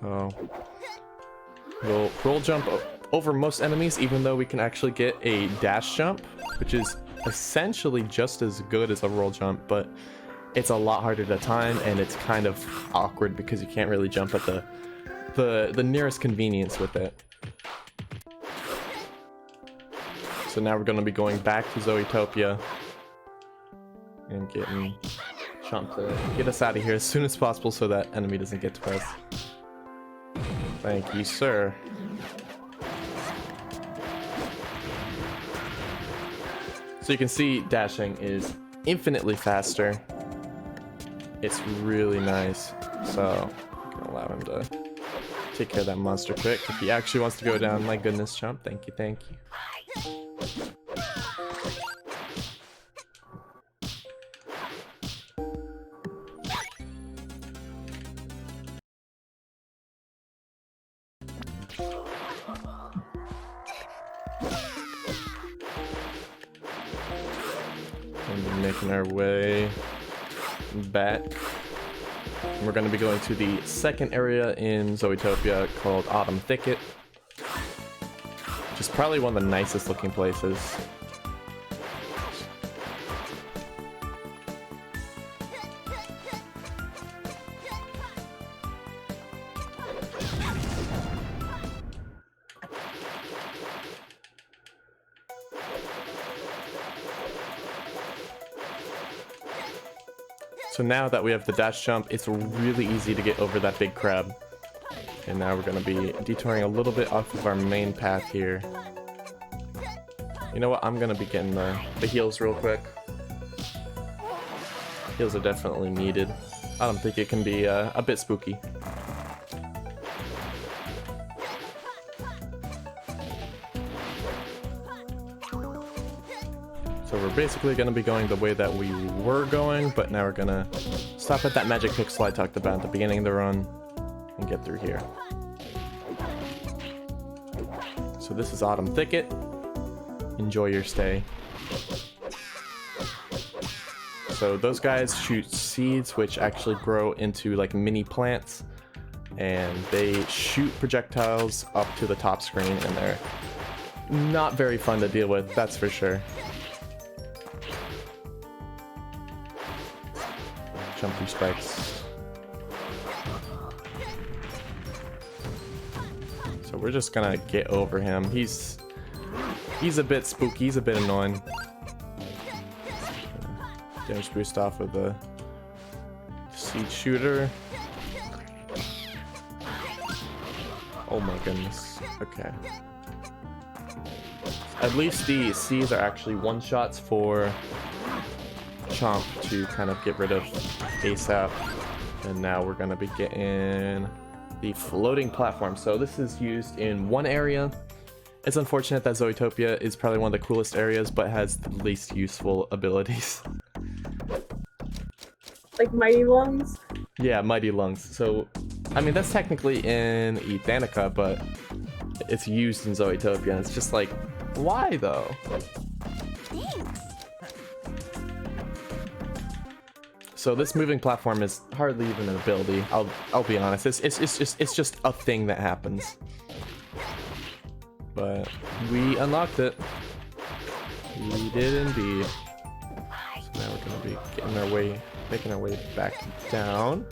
so we'll roll jump over most enemies, even though we can actually get a dash jump, which is essentially just as good as a roll jump, but it's a lot harder to time, and it's kind of awkward because you can't really jump at the nearest convenience with it. So now we're going to be going back to Zoetopia and getting Chomp to get us out of here as soon as possible so that enemy doesn't get to us. Thank you, sir. So you can see dashing is infinitely faster. It's really nice. So I'm gonna allow him to take care of that monster quick. If he actually wants to go down, my goodness, Chomp. Thank you, thank you. And we're making our way back. And we're going to be going to the second area in Zoetopia called Autumn Thicket, which is probably one of the nicest looking places. So now that we have the dash jump, it's really easy to get over that big crab. And now we're going to be detouring a little bit off of our main path here. You know what? I'm going to be getting the heals real quick. Heals are definitely needed. I don't think it can be a bit spooky. So we're basically going to be going the way that we were going, but now we're going to stop at that magic pixel I talked about at the beginning of the run and get through here. So this is Autumn Thicket. Enjoy your stay. So those guys shoot seeds which actually grow into like mini plants, and they shoot projectiles up to the top screen, and they're not very fun to deal with, that's for sure. Jump through spikes. So we're just gonna get over him. He's a bit spooky, he's a bit annoying. Damage boost off of the seed shooter. Oh my goodness. Okay. At least the seeds are actually one-shots for Chomp to kind of get rid of ASAP. And now we're gonna be getting the floating platform. So this is used in one area. It's unfortunate that Zoetopia is probably one of the coolest areas, but has the least useful abilities. Like Mighty Lungs? Yeah, Mighty Lungs. So, I mean, that's technically in Ethanica, but it's used in Zoetopia, and it's just like, why though? So this moving platform is hardly even an ability. I'll be honest. It's just a thing that happens. But we unlocked it. We did indeed. So now we're gonna be getting our way, making our way back down.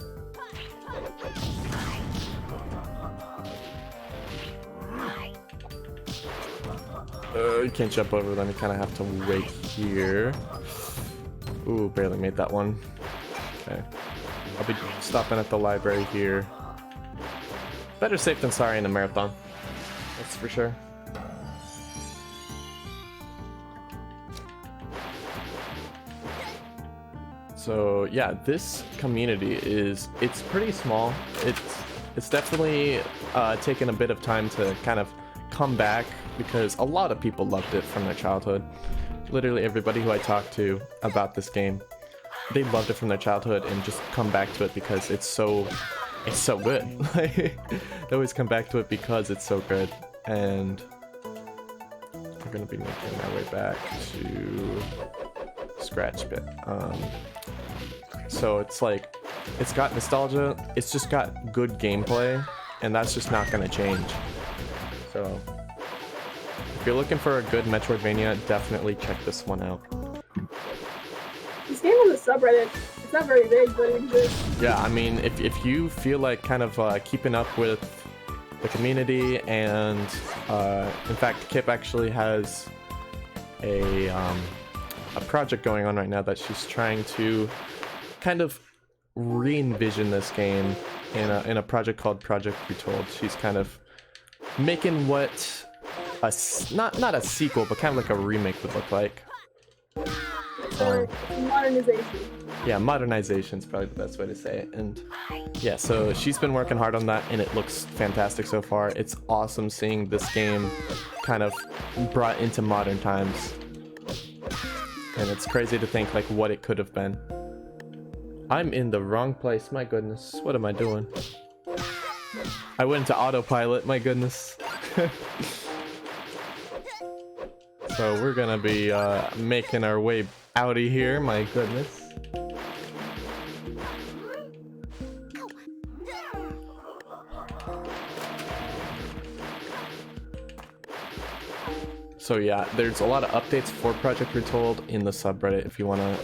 You can't jump over them. You kind of have to wait here. Ooh, barely made that one. Okay. I'll be stopping at the library here. Better safe than sorry in the marathon. That's for sure. So yeah, this community it's pretty small. It's definitely taken a bit of time to kind of come back, because a lot of people loved it from their childhood. Literally everybody who I talked to about this game, they loved it from their childhood and just come back to it because it's so good. They always come back to it because it's so good. And we're gonna be making our way back to Scratch Pit. So it's like, it's got nostalgia, it's just got good gameplay, and that's just not gonna change. So if you're looking for a good Metroidvania, definitely check this one out. This game has a subreddit. It's not very big, but it exists. Yeah, I mean, if you feel like kind of keeping up with the community, and in fact, Kip actually has a project going on right now that she's trying to kind of re-envision this game in a project called Project Retold. She's kind of making what not a sequel, but kind of like a remake would look like. Modernization. Yeah, modernization is probably the best way to say it. And yeah, so she's been working hard on that, and it looks fantastic so far. It's awesome seeing this game kind of brought into modern times. And it's crazy to think like what it could have been. I'm in the wrong place, my goodness. What am I doing? I went into autopilot, my goodness. So we're gonna be making our way out of here, my goodness. So yeah, there's a lot of updates for Project Retold in the subreddit if you wanna,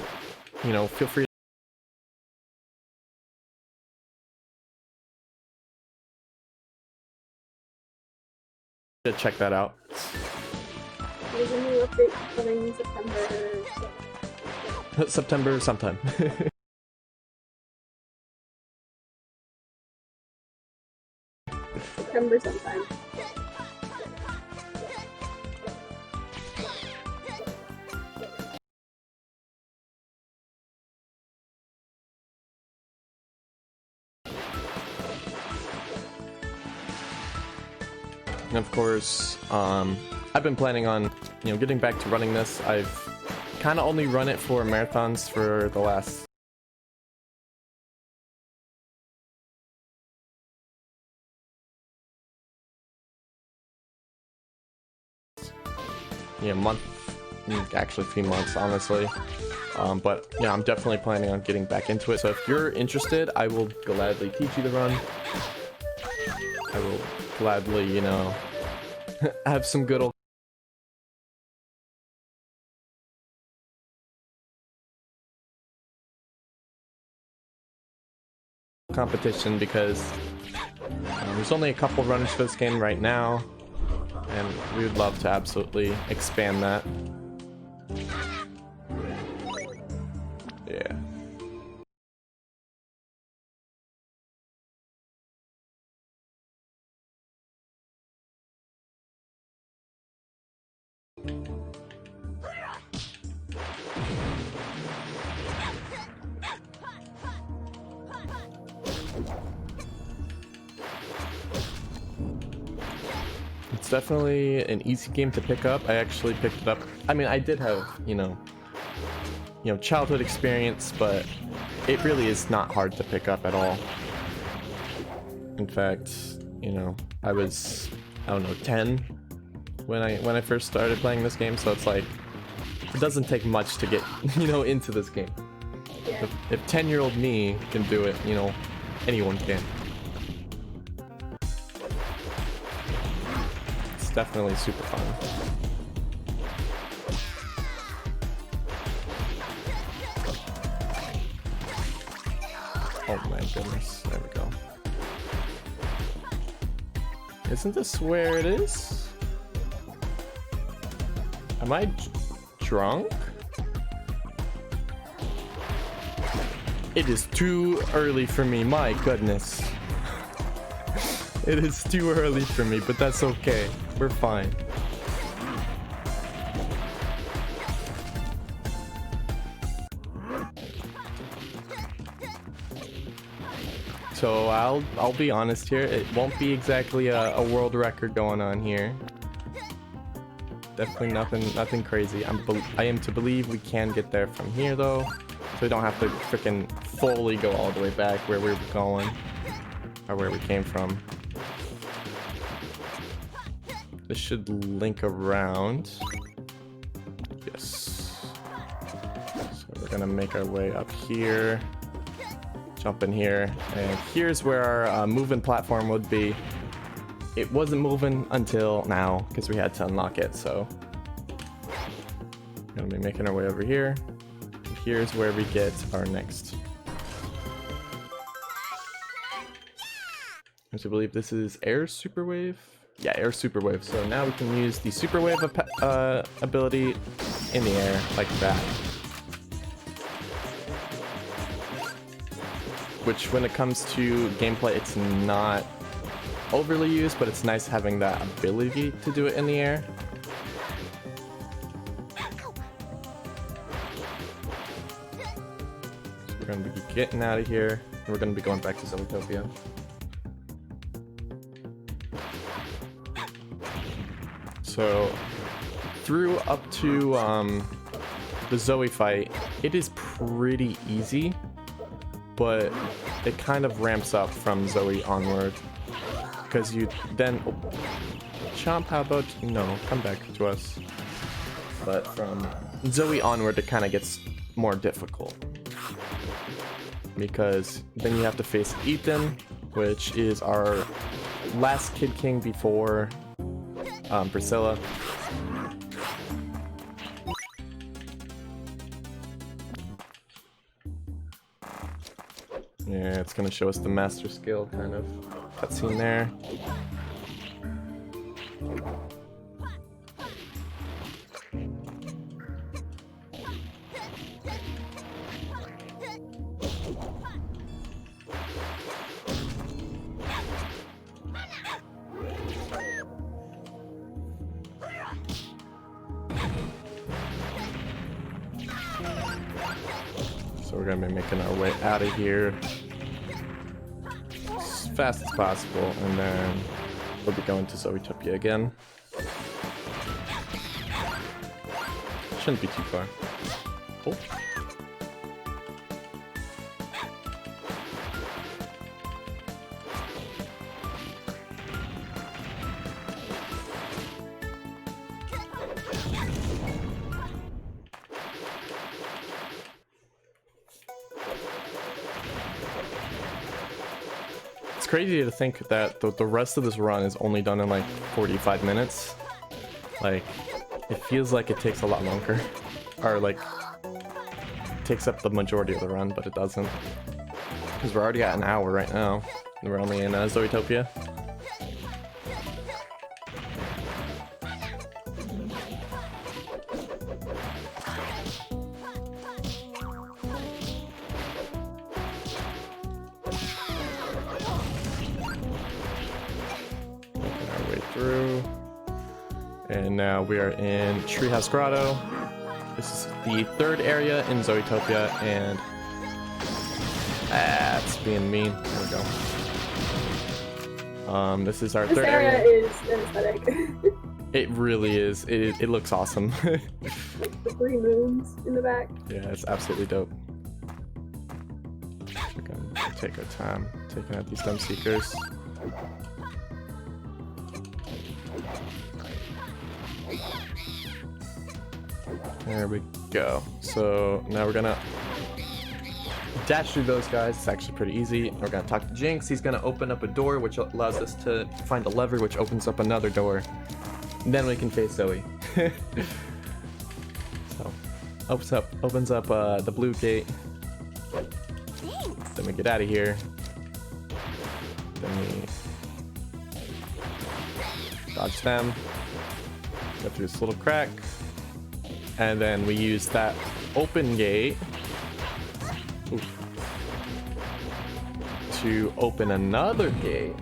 you know, feel free to check that out. There's a new update coming September. September sometime. September sometime. And of course, I've been planning on, you know, getting back to running this. I've kind of only run it for marathons for the last month, actually 3 months, honestly. But yeah, I'm definitely planning on getting back into it. So if you're interested, I will gladly teach you the run. I will gladly, you know, have some good old competition, because there's only a couple runners for this game right now, and we would love to absolutely expand that. Yeah. It's definitely an easy game to pick up. I actually picked it up. I mean, I did have, you know, childhood experience, but it really is not hard to pick up at all. In fact, you know, I was, I don't know, 10 when I first started playing this game, so it's like it doesn't take much to get, you know, into this game. Yeah. If 10-year-old me can do it, you know, anyone can. It's definitely super fun. Oh my goodness, there we go. Isn't this where it is? Am I drunk? It is too early for me, my goodness. It is too early for me, but that's okay. We're fine. So I'll be honest here, it won't be exactly a world record going on here. Definitely nothing crazy. I am to believe we can get there from here though, so we don't have to freaking fully go all the way back where we were going or where we came from. This should link around. Yes. So we're gonna make our way up here. Jump in here, and here's where our moving platform would be. It wasn't moving until now because we had to unlock it, so we're gonna be making our way over here. And here's where we get our next. I believe this is Air Super Wave. Yeah, Air Super Wave. So now we can use the Super Wave ability in the air like that. Which, when it comes to gameplay, it's not overly used, but it's nice having that ability to do it in the air. we're gonna be getting out of here. And we're gonna be going back to Zoetopia. So, through up to the Zoe fight, it is pretty easy, but it kind of ramps up from Zoe onward. Because you then... Oh, Chomp, how about... No, come back to us. But from Zoe onward, it kind of gets more difficult. Because then you have to face Ethan, which is our last Kid King before Priscilla. Yeah, it's gonna show us the master skill kind of cutscene there. So we're gonna be making our way out of here as fast as possible, and then we'll be going to Zoetopia again. Shouldn't be too far. Oh. It's crazy to think that the rest of this run is only done in like 45 minutes. Like, it feels like it takes a lot longer. Or like, takes up the majority of the run, but it doesn't. Because we're already at an hour right now. And we're only in Zoetopia. Through, and now we are in Treehouse Grotto. This is the third area in Zoetopia, and it's being mean. There we go. This is our third area. This area is aesthetic. It really is. It looks awesome. The 3 moons in the back. Yeah, it's absolutely dope. We're gonna take our time taking out these dumb seekers. There we go. So now we're gonna dash through those guys. It's actually pretty easy. We're gonna talk to Jinx. He's gonna open up a door, which allows us to find a lever, which opens up another door. And then we can face Zoe. So, opens up the blue gate. Then we get out of here. Then we dodge them. Go through this little crack. And then we use that open gate to open another gate.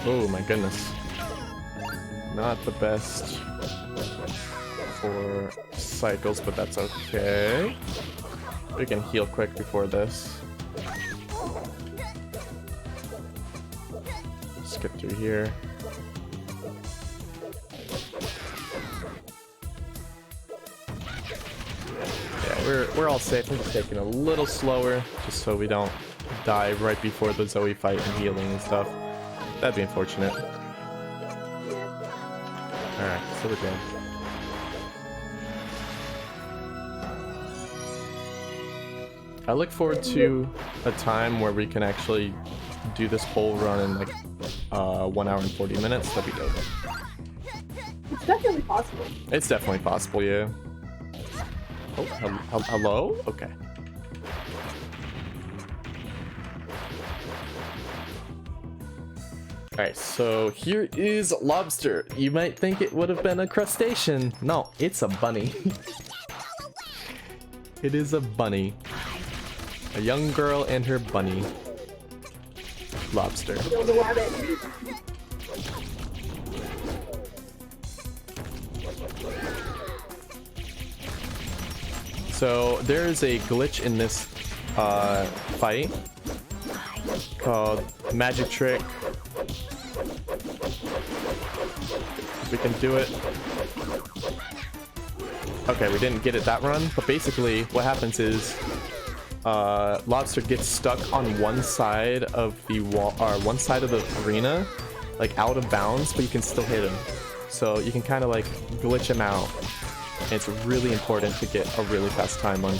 Oh my goodness. Not the best for cycles, but that's okay. We can heal quick before this. Skip through here. Yeah, we're all safe. We're just taking a little slower, just so we don't die right before the Zoe fight and healing and stuff. That'd be unfortunate. Alright, so we're good. I look forward to a time where we can actually do this whole run in like 1 hour and 40 minutes. That'd be dope. It's definitely possible. It's definitely possible, yeah. Oh, hello? Okay. Alright, so here is lobster. You might think it would have been a crustacean. No, it's a bunny. It is a bunny. A young girl and her bunny. lobster. Kill the rabbit. So there's a glitch in this fight called magic trick. We can do it. Okay, we didn't get it that run, but basically what happens is lobster gets stuck on one side of the wall, or one side of the arena, like out of bounds, but you can still hit him. So you can kind of like glitch him out. And it's really important to get a really fast time on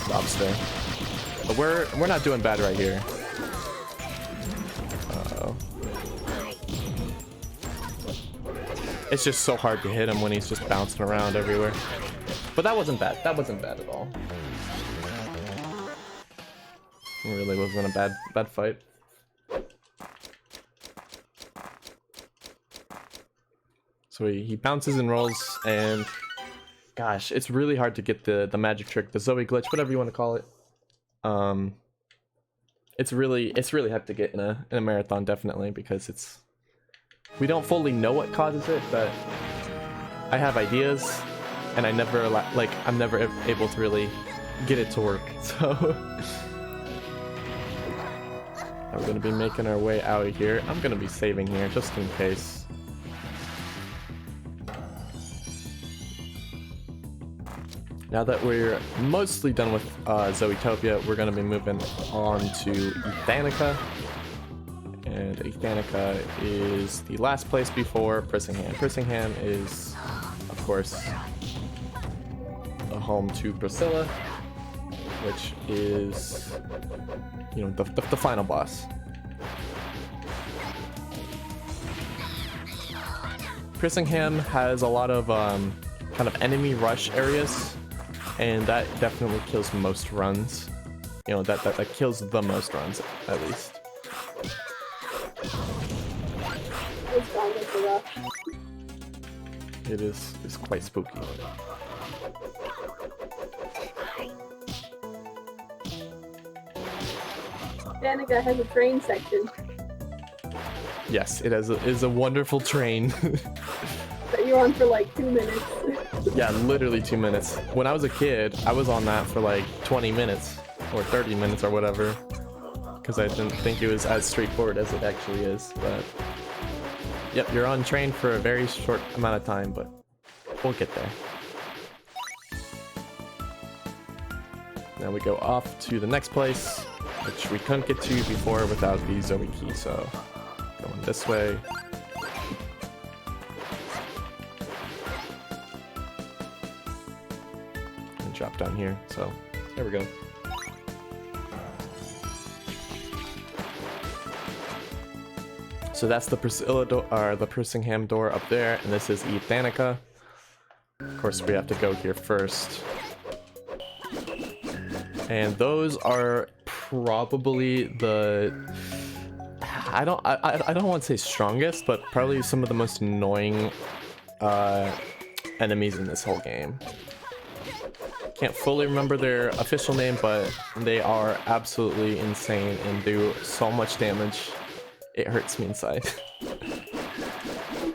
lobster. But we're not doing bad right here. Uh-oh. It's just so hard to hit him when he's just bouncing around everywhere. But that wasn't bad. That wasn't bad at all. It really wasn't a bad fight. So he bounces and rolls, and gosh, it's really hard to get the magic trick, the Zoe glitch, whatever you want to call it. It's really hard to get in a marathon, definitely, because we don't fully know what causes it, but I have ideas, and I'm never able to really get it to work. So we're gonna be making our way out of here. I'm gonna be saving here just in case. Now that we're mostly done with Zoetopia, we're going to be moving on to Ethanica. And Ethanica is the last place before Prissingham. Prissingham is, of course, a home to Priscilla, which is, you know, the final boss. Prissingham has a lot of kind of enemy rush areas. And that definitely kills most runs. You know, that kills the most runs, at least. It's quite spooky. Danica has a train section. Yes, it is a wonderful train. That you're on for like 2 minutes. Yeah, literally 2 minutes. When I was a kid, I was on that for like 20 minutes or 30 minutes or whatever, because I didn't think it was as straightforward as it actually is. But yep, you're on train for a very short amount of time, but we'll get there. Now we go off to the next place, which we couldn't get to before without the Zoe key, so going this way. Drop down here, so there we go. So that's the Priscilla door, or the Prissingham door up there, and this is Ethanica. Of course, we have to go here first. And those are probably the I don't want to say strongest, but probably some of the most annoying enemies in this whole game. Can't fully remember their official name, but they are absolutely insane and do so much damage. It hurts me inside.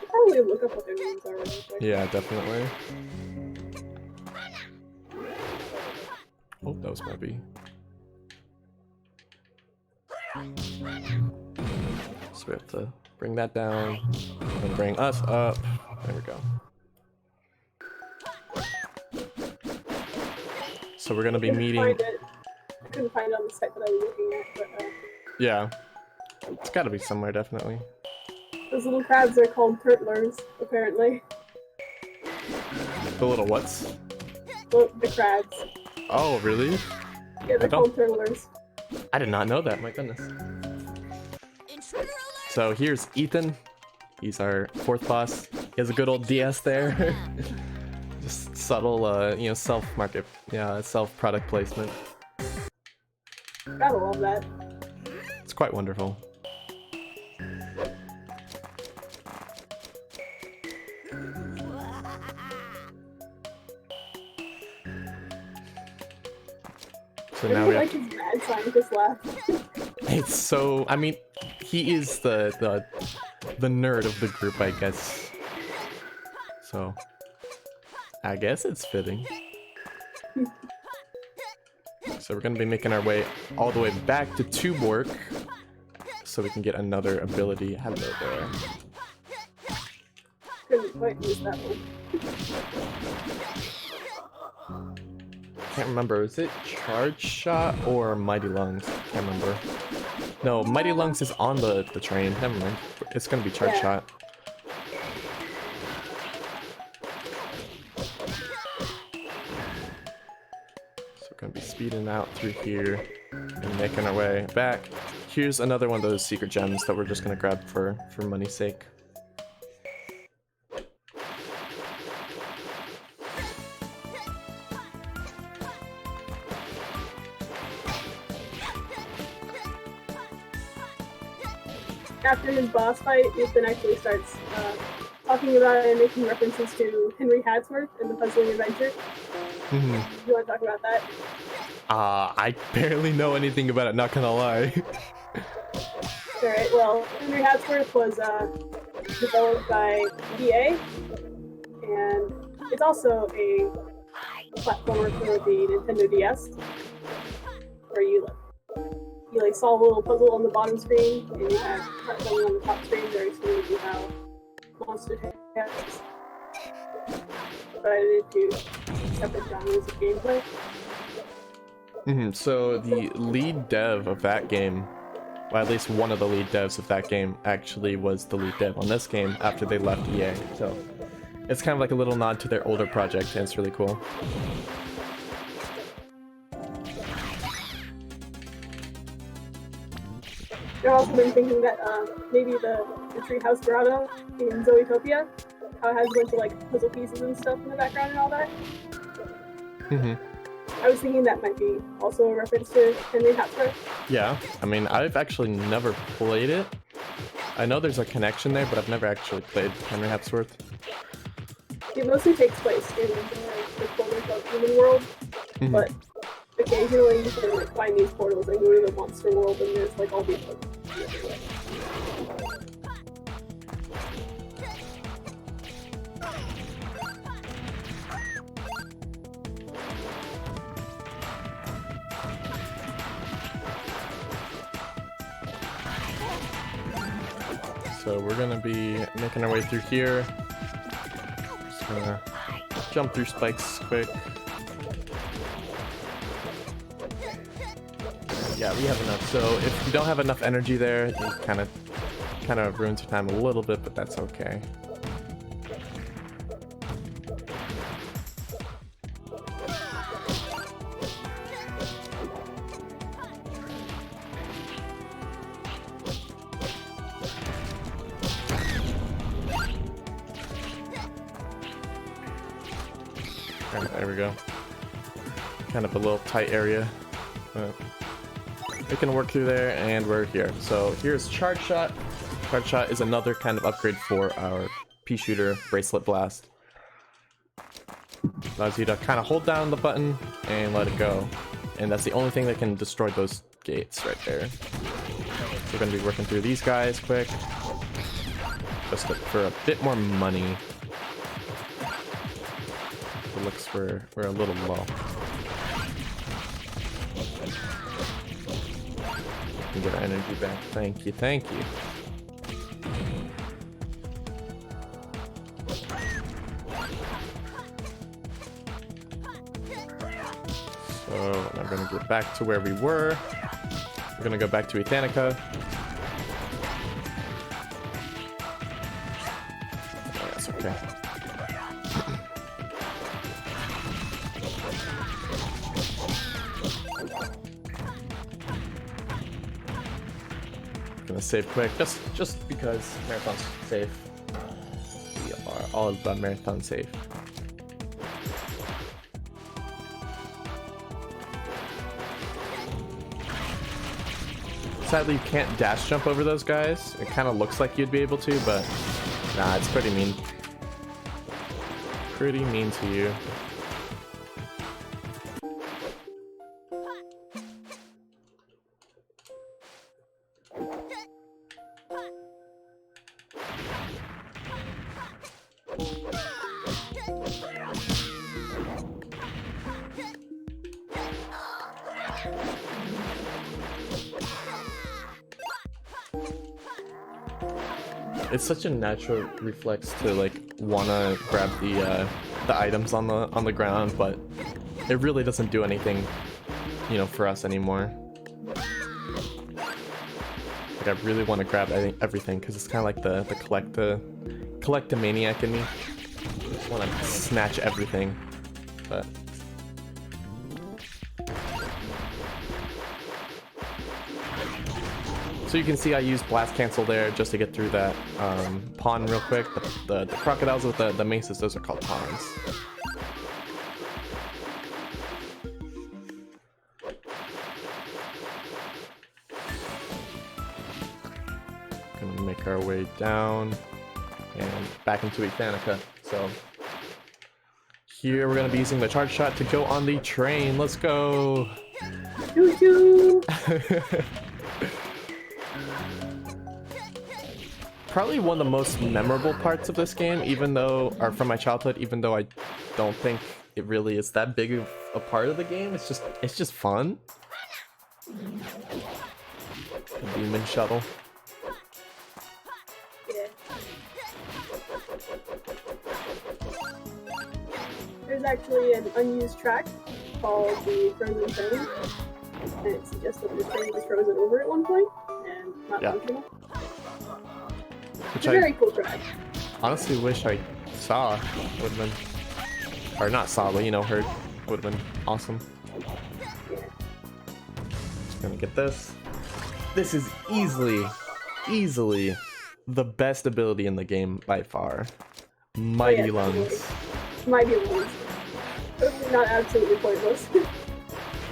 Probably look up what their names are. Yeah, definitely. Oh, that was my bee. So we have to bring that down and bring us up. There we go. So we're gonna be meeting. I couldn't find it on the site that I was looking at, but yeah, it's gotta be somewhere, definitely. those little crabs are called turtlers, apparently. The little whats? The crabs. Oh, really? Yeah, they're called turtlers. I did not know that. My goodness. So here's Ethan. He's our fourth boss. He has a good old DS there. Just subtle, you know, self-market, yeah, self-product placement. Gotta love that. It's quite wonderful. So now we have like his mad scientist laugh. It's so... I mean, he is the nerd of the group, I guess. So, I guess it's fitting. So we're gonna be making our way all the way back to Tuborg, so we can get another ability. Hello there. Couldn't quite use that one. Can't remember, is it Charge Shot or Mighty Lungs? Can't remember. No, Mighty Lungs is on the train. Never mind. It's gonna be Charge Shot. So we're gonna be speeding out through here and making our way back. Here's another one of those secret gems that we're just gonna grab for money's sake. After his boss fight, Ethan actually starts talking about it and making references to Henry Hadsworth and the Puzzling Adventure. Mm-hmm. You want to talk about that? I barely know anything about it, not gonna lie. Alright, well, Henry Hadsworth was developed by EA, and it's also a platformer for the Nintendo DS, where you solve a little puzzle on the bottom screen, and you have platforming on the top screen, very similar to how Monster has divided into separate genres of gameplay. So the lead dev of that game, well, at least one of the lead devs of that game, actually was the lead dev on this game after they left EA. So it's kind of like a little nod to their older project, and it's really cool. I've also been thinking that maybe the Treehouse Grotto in Zoetopia, how it has a bunch of like puzzle pieces and stuff in the background and all that. I was thinking that might be also a reference to Henry Hadsworth. Yeah, I mean, I've actually never played it. I know there's a connection there, but I've never actually played Henry Hadsworth. It mostly takes place in the quote-unquote human world, but occasionally you can like find these portals and go to the monster world, and there's like all these puzzles. So we're gonna be making our way through here. Just gonna jump through spikes quick. Yeah, we have enough. So if you don't have enough energy there, it kind of ruins your time a little bit, but that's okay. There we go. Kind of a little tight area. We can work through there, and we're here. So here's Charge Shot. Charge Shot is another kind of upgrade for our pea shooter Bracelet Blast. Allows you to kind of hold down the button and let it go. And that's the only thing that can destroy those gates right there. So we're going to be working through these guys quick. Just for a bit more money. It looks we're a little low. And get our energy back. Thank you, thank you. So I'm gonna get back to where we were. We're gonna go back to Ethanica. That's okay. Gonna save quick, just because marathon's safe. We are all about marathon safe. Sadly, you can't dash jump over those guys. It kind of looks like you'd be able to, but nah, it's pretty mean. Pretty mean to you. It's such a natural reflex to like wanna grab the items on the ground, but it really doesn't do anything, you know, for us anymore. Like I really want to grab everything because it's kind of like the collectomaniac in me. I just want to snatch everything, but. So you can see I used blast cancel there just to get through that pawn real quick. The crocodiles with the maces, those are called pawns. Gonna make our way down and back into Ethanica. So here we're gonna be using the charge shot to go on the train. Let's go! Choo-choo! Probably one of the most memorable parts of this game, even though, or from my childhood, even though I don't think it really is that big of a part of the game. It's just fun. The demon shuttle. Yeah. There's actually an unused track called the Frozen Train, and it suggests that the train was frozen over at one point and not functional. Which it's a very cool track. Honestly wish I saw. Would have been, or not saw, but you know, heard. Would have been awesome. Yeah. Just gonna get this. This is easily the best ability in the game by far. Mighty Lungs. Mighty Lungs. Totally not absolutely pointless.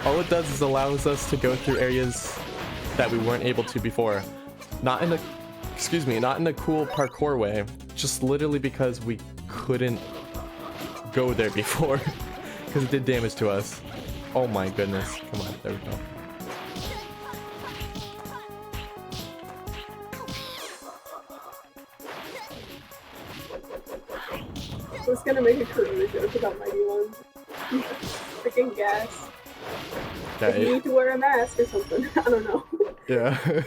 All it does is allows us to go through areas that we weren't able to before. Not in a cool parkour way, just literally because we couldn't go there before, because it did damage to us. Oh my goodness. Come on, there we go. I was gonna make a career joke about Mighty Lungs. Freaking gas. Yeah, Like you need to wear a mask or something. I don't know. Yeah.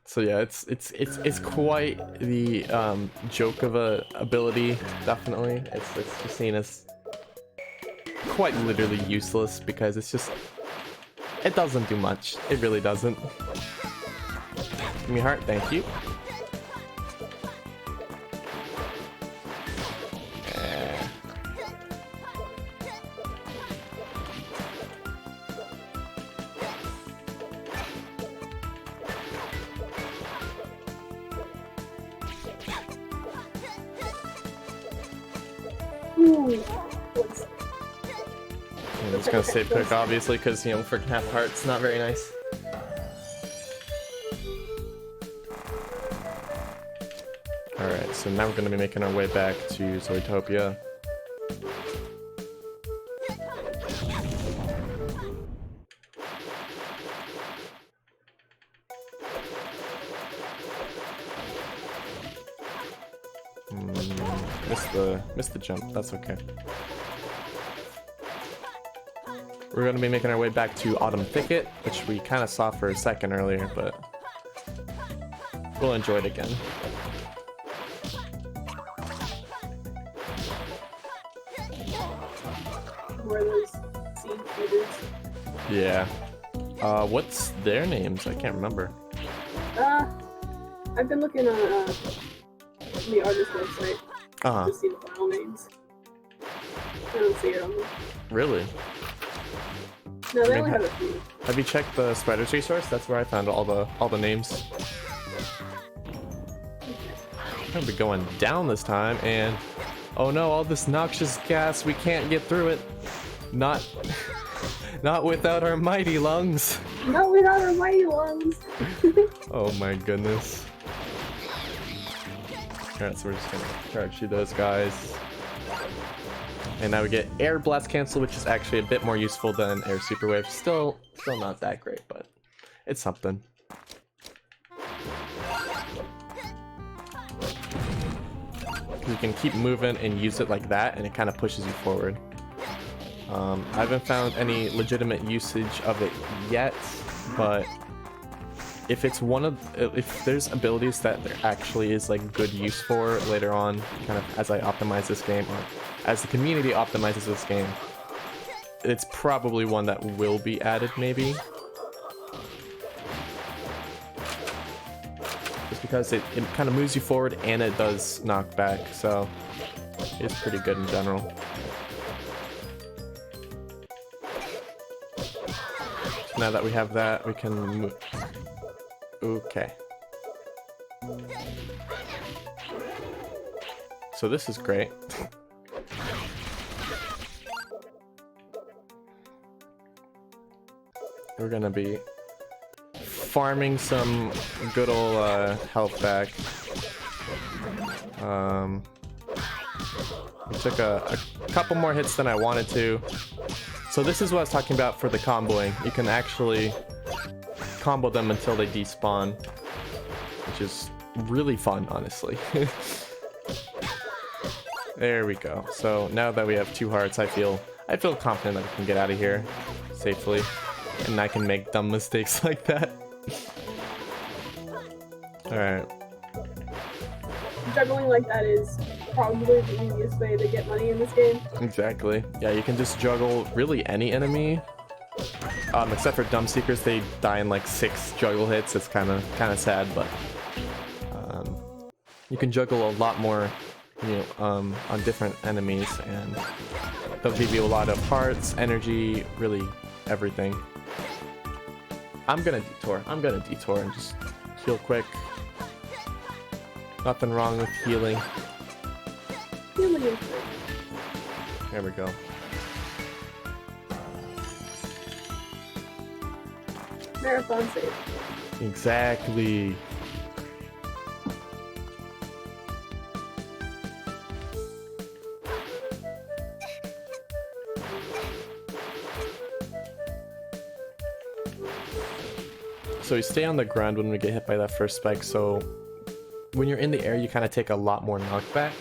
So yeah, it's quite the joke of a ability. Definitely, it's just seen as quite literally useless because it doesn't do much. It really doesn't. Give me heart, thank you. I'm just gonna save pick obviously because you know freaking half heart's not very nice. Alright, so now we're gonna be making our way back to Zoetopia. Missed the jump, that's okay. We're going to be making our way back to Autumn Thicket, which we kind of saw for a second earlier, but we'll enjoy it again. More of those seed feeders. Yeah. What's their names? I can't remember. I've been looking on the artist website to see the file names. I don't see it on them. Really? No, they only have a few. Have you checked the Spider's resource? That's where I found all the names. I'm gonna be going down this time, and oh no, all this noxious gas, we can't get through it. Not without our mighty lungs. Not without our mighty lungs. Oh my goodness. Alright, so we're just gonna charge through those guys. And now we get Air Blast Cancel, which is actually a bit more useful than Air Super Wave. Still not that great, but it's something. because you can keep moving and use it like that, and it kind of pushes you forward. I haven't found any legitimate usage of it yet, but if it's if there's abilities that there actually is like good use for later on, kind of as I optimize this game, or as the community optimizes this game, it's probably one that will be added, maybe. Just because it kind of moves you forward and it does knock back, so it's pretty good in general. Now that we have that, we can move. Okay. So this is great. We're gonna be farming some good old health back. We took a couple more hits than I wanted to. So this is what I was talking about for the comboing. You can actually combo them until they despawn, which is really fun, honestly. There we go. So now that we have 2 hearts, I feel confident that we can get out of here safely, and I can make dumb mistakes like that. All right. Juggling like that is probably the easiest way to get money in this game. Exactly. Yeah, you can just juggle really any enemy. Except for Dumb Seekers, they die in like 6 juggle hits. It's kind of sad, but you can juggle a lot more, on different enemies, and they'll give you a lot of hearts, energy, really everything. I'm gonna detour and just heal quick. Nothing wrong with healing. Healing is good. There we go. Marathon safe. Exactly. So you stay on the ground when we get hit by that first spike, so when you're in the air you kind of take a lot more knockback.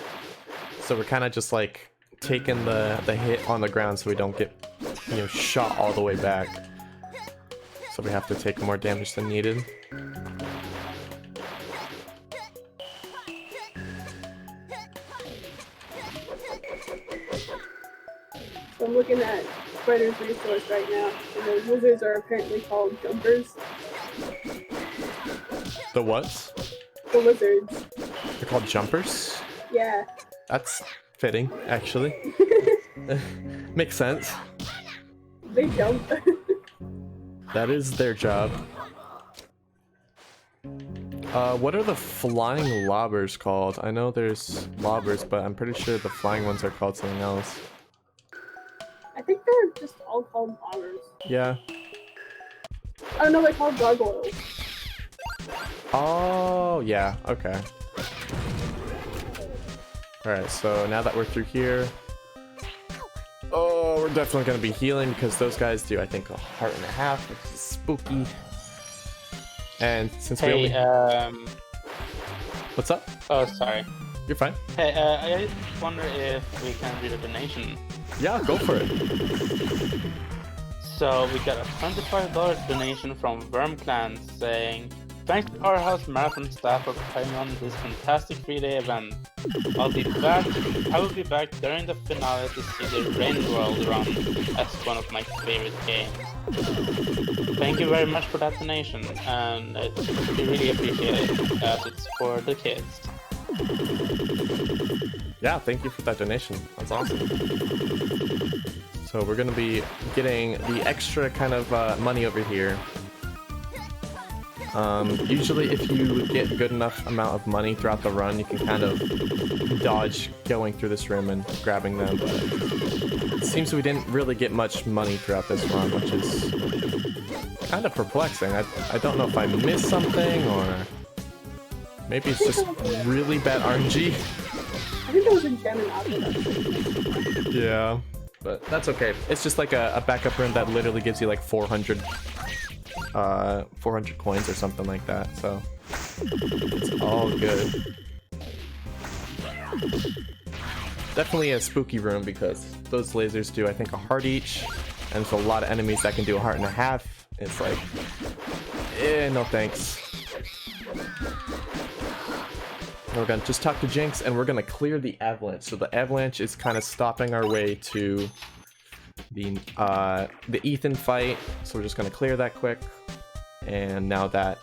So we're kind of just like taking the hit on the ground so we don't get shot all the way back. So we have to take more damage than needed. So I'm looking at Spider's resource right now, and those lizards are apparently called jumpers. The what? The lizards. They're called jumpers? Yeah. That's fitting, actually. Makes sense. They jump. That is their job. What are the flying lobbers called? I know there's lobbers, but I'm pretty sure the flying ones are called something else. I think they're just all called lobbers. Yeah. Oh no, they're called gargoyles. Oh, yeah, okay. Alright, so now that we're through here... Oh, we're definitely going to be healing because those guys do, I think, 1.5 hearts, which is spooky. And since we only... What's up? Oh, sorry. You're fine. Hey, I wonder if we can read a donation. Yeah, go for it. So we got a $25 donation from Worm Clan saying, "Thanks to Powerhouse Marathon staff for putting on this fantastic 3-day event. I will be back during the finale to see the Rain World run as one of my favorite games." Thank you very much for that donation, and we really appreciate it as it's for the kids. Yeah, thank you for that donation. That's awesome. So we're gonna be getting the extra kind of money over here. Usually if you get good enough amount of money throughout the run, you can kind of dodge going through this room and grabbing them, but it seems we didn't really get much money throughout this run, which is kind of perplexing. I don't know if I missed something, or maybe it's just really bad RNG. I think there was a gem in Aqua. Yeah, but that's okay. It's just like a backup room that literally gives you like 400 coins or something like that, so it's all good. Definitely a spooky room because those lasers do, I think, a heart each. And there's a lot of enemies that can do a heart and a half. It's like, no thanks. We're gonna just talk to Jinx and we're gonna clear the avalanche. So the avalanche is kind of stopping our way to the Ethan fight. So we're just gonna clear that quick. And now that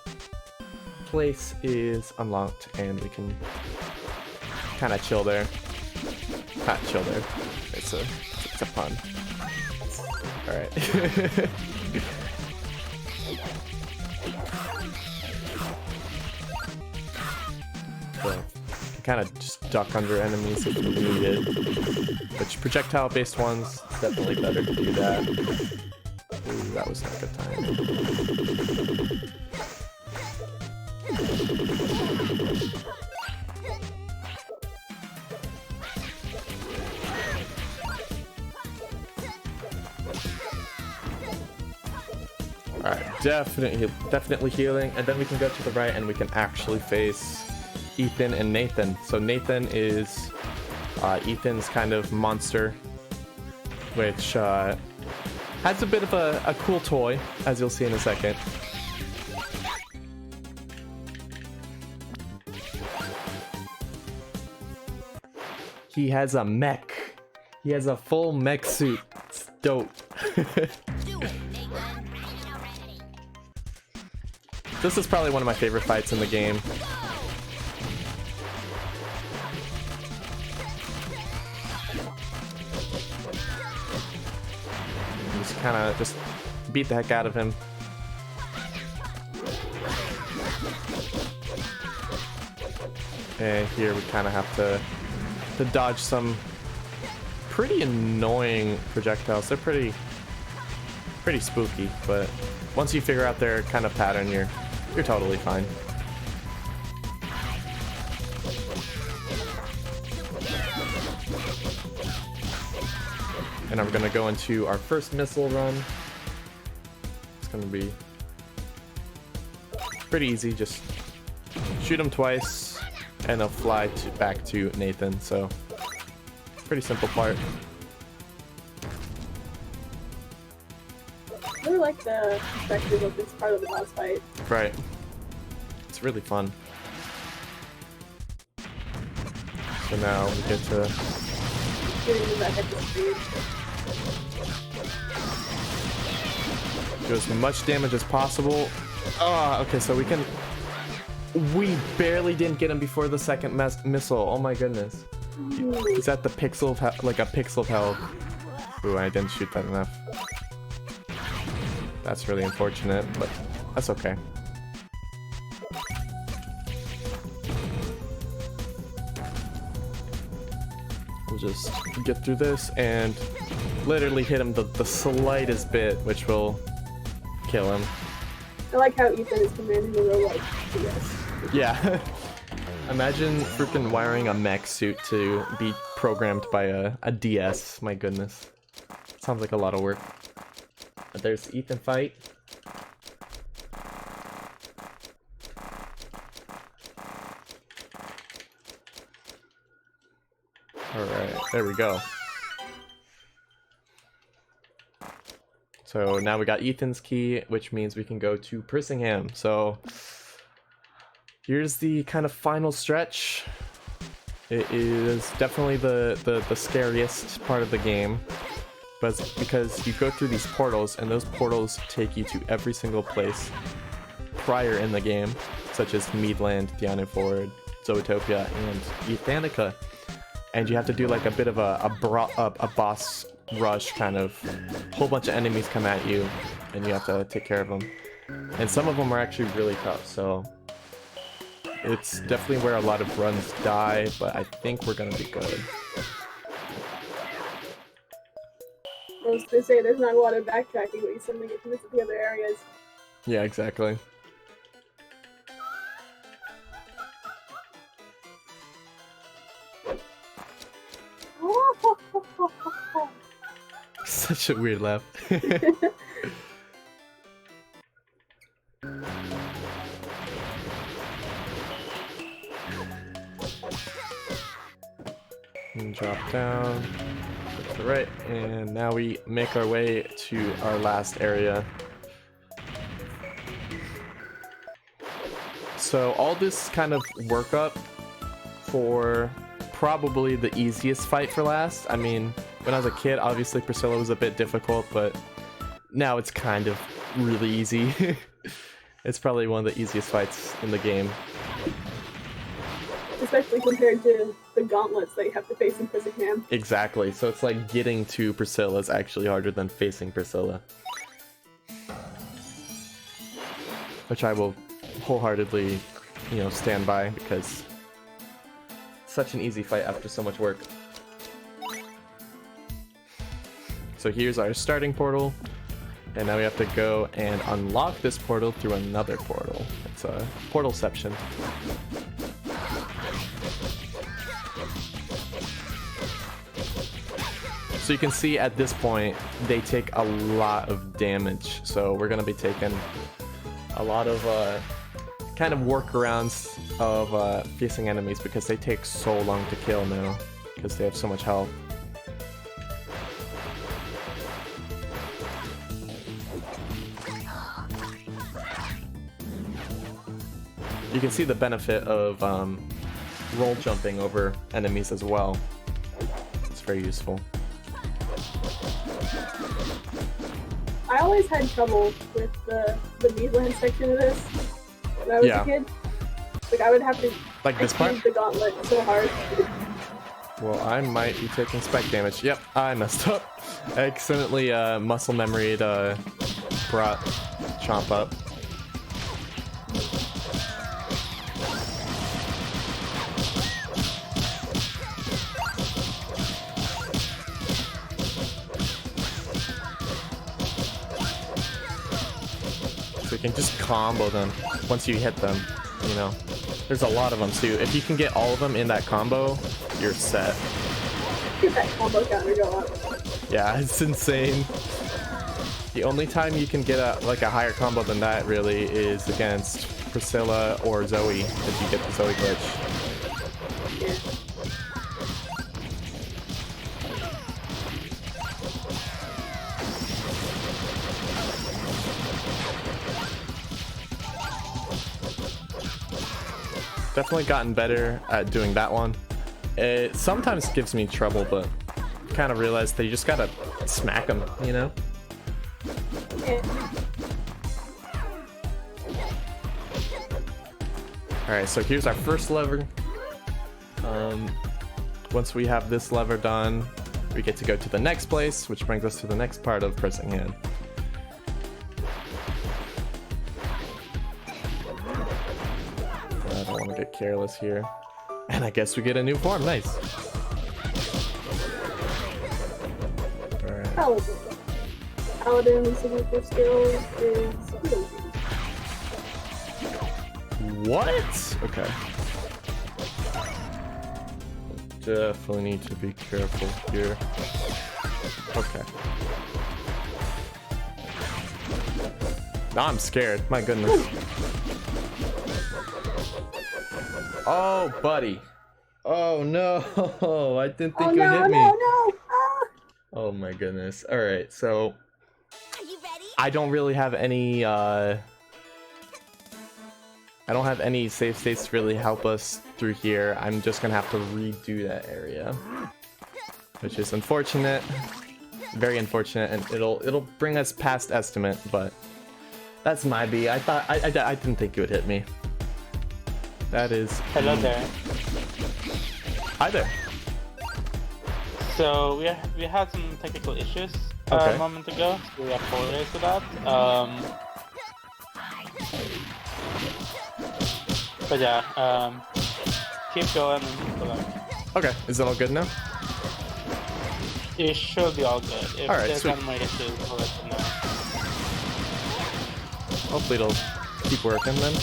place is unlocked and we can kind of chill there. Not chill there. It's a pun. Alright. So, kind of just duck under enemies if you need it. But projectile-based ones, definitely better to do that. Ooh, that was not a good time. Alright, definitely healing, and then we can go to the right and we can actually face Ethan and Nathan. So Nathan is Ethan's kind of monster, which has a bit of a cool toy, as you'll see in a second. He has a mech. He has a full mech suit. It's dope. This is probably one of my favorite fights in the game. Just kind of just beat the heck out of him. And here we kind of have to dodge some pretty annoying projectiles. They're pretty spooky, but once you figure out their kind of pattern, you're totally fine. And I'm gonna go into our first missile run. It's gonna be pretty easy. Just shoot them twice, and they'll fly back to Nathan. So pretty simple part. I really like the perspective of this part of the boss fight. Right. It's really fun. So now we get to Getting to that hectic speed. do as much damage as possible. Okay, so we barely didn't get him before the second missile. Oh my goodness. He's at the pixel of like a pixel of health. Ooh, I didn't shoot that enough. That's really unfortunate, but that's okay. We'll just get through this and literally hit him the slightest bit, which will kill him. I like how Ethan is commanding the robot. Yes. Yeah. Imagine freaking wiring a mech suit to be programmed by a DS. My goodness. Sounds like a lot of work. But there's Ethan fight. Alright, there we go. So now we got Ethan's key, which means we can go to Prissingham. So here's the kind of final stretch. It is definitely the scariest part of the game. But it's because you go through these portals, and those portals take you to every single place prior in the game, such as Meadland, Diana Ford, Zootopia, and Ethanica. And you have to do like a bit of a boss rush, kind of. A whole bunch of enemies come at you, and you have to take care of them. And some of them are actually really tough, so it's definitely where a lot of runs die, but I think we're gonna be good. I was gonna say there's not a lot of backtracking, but you suddenly get to visit the other areas. Yeah, exactly. Such a weird laugh. And drop down. To the right. And now we make our way to our last area. So all this kind of workup for probably the easiest fight for last. I mean, when I was a kid, obviously Priscilla was a bit difficult, but now it's kind of really easy. It's probably one of the easiest fights in the game. Especially compared to the gauntlets that you have to face in Prison Camp. Exactly, so it's like getting to Priscilla is actually harder than facing Priscilla. Which I will wholeheartedly, you know, stand by, because it's such an easy fight after so much work. So here's our starting portal, and now we have to go and unlock this portal through another portal. It's a portalception. So you can see at this point, they take a lot of damage. So we're gonna be taking a lot of kind of workarounds of facing enemies because they take so long to kill now because they have so much health. You can see the benefit of roll jumping over enemies as well. It's very useful. I always had trouble with the Midland section of this when I was a kid. Like I would have to like this part? the gauntlet so hard. Well, I might be taking spike damage. Yep, I messed up. I accidentally muscle memoried brought Chomp up. So you can just combo them once you hit them, you know. There's a lot of them too. If you can get all of them in that combo, you're set. Get that combo counter go up. Yeah, it's insane. The only time you can get a higher combo than that really is against Priscilla or Zoe if you get the Zoe glitch. Yeah. Definitely gotten better at doing that one. It sometimes gives me trouble, but kind of realized that you just gotta smack them, you know? Yeah. Alright, so here's our first lever. Once we have this lever done, we get to go to the next place, which brings us to the next part of pressing hand. I don't want to get careless here. And I guess we get a new form. Nice. Alright. Paladin signature skills is What? Okay. Definitely need to be careful here. Okay. Now I'm scared. My goodness. Oh, buddy. Oh no. I didn't think you would hit me. No. Ah. Oh my goodness. Alright, so Are you ready? I don't really have any I don't have any save states to really help us through here. I'm just gonna have to redo that area, which is unfortunate, very unfortunate, and it'll bring us past estimate. But that's my B. I thought I didn't think you would hit me. That is. Hello there. Hi there. So we had some technical issues Okay. a moment ago. So we apologize for that. But yeah, keep going and go on. Okay, is it all good now? It should be all good. If Alright, there's sweet. any more issues, we'll let you know. Hopefully it'll keep working then.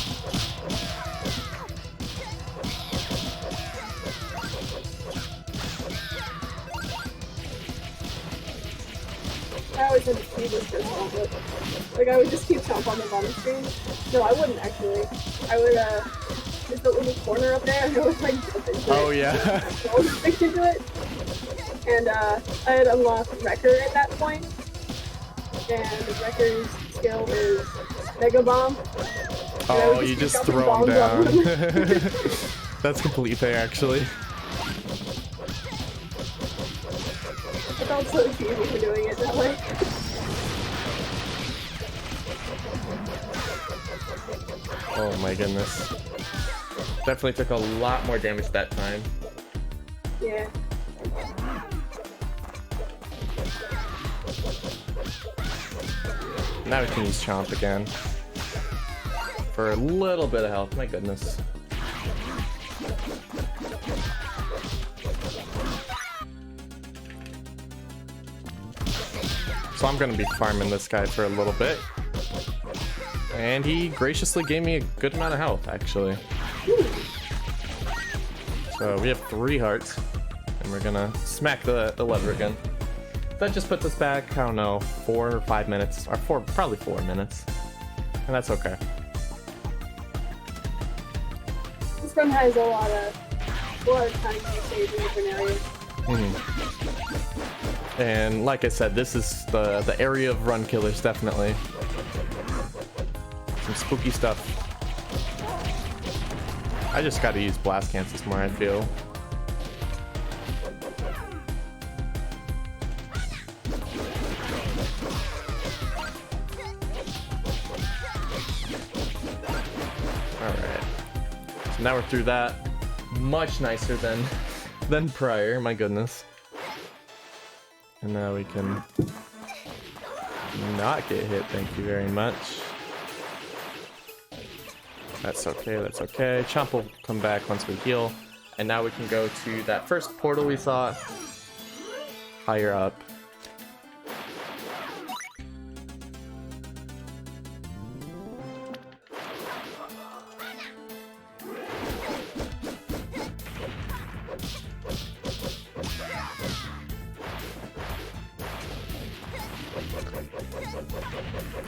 I always had to keep this first gauntlet. Like I would just keep Chomp on the bottom screen. No, I wouldn't actually. I would there's a little corner up there, and I was like jump into Oh it. yeah. Roll stick into it. And I had unlocked Wrecker at that point. And the Wrecker's skill is Mega Bomb. Oh, you just throw him down. That's completely fair, actually. I felt so cheesy for doing it that way. Oh my goodness. Definitely took a lot more damage that time. Yeah. Now we can use Chomp again. For a little bit of health, my goodness. So I'm gonna be farming this guy for a little bit. And he graciously gave me a good amount of health, actually. So we have 3 hearts. And we're gonna smack the lever again. That just puts us back, I don't know, 4 or 5 minutes. Or probably 4 minutes. And that's okay. This run has a lot of time to save in different areas. And like I said, this is the area of run killers, definitely. Some spooky stuff. I just gotta use blast cancels more, I feel. Alright. So now we're through that. Much nicer than prior, my goodness. And now we can not get hit, thank you very much. That's okay, that's okay. Chomp will come back once we heal. And now we can go to that first portal we saw higher up.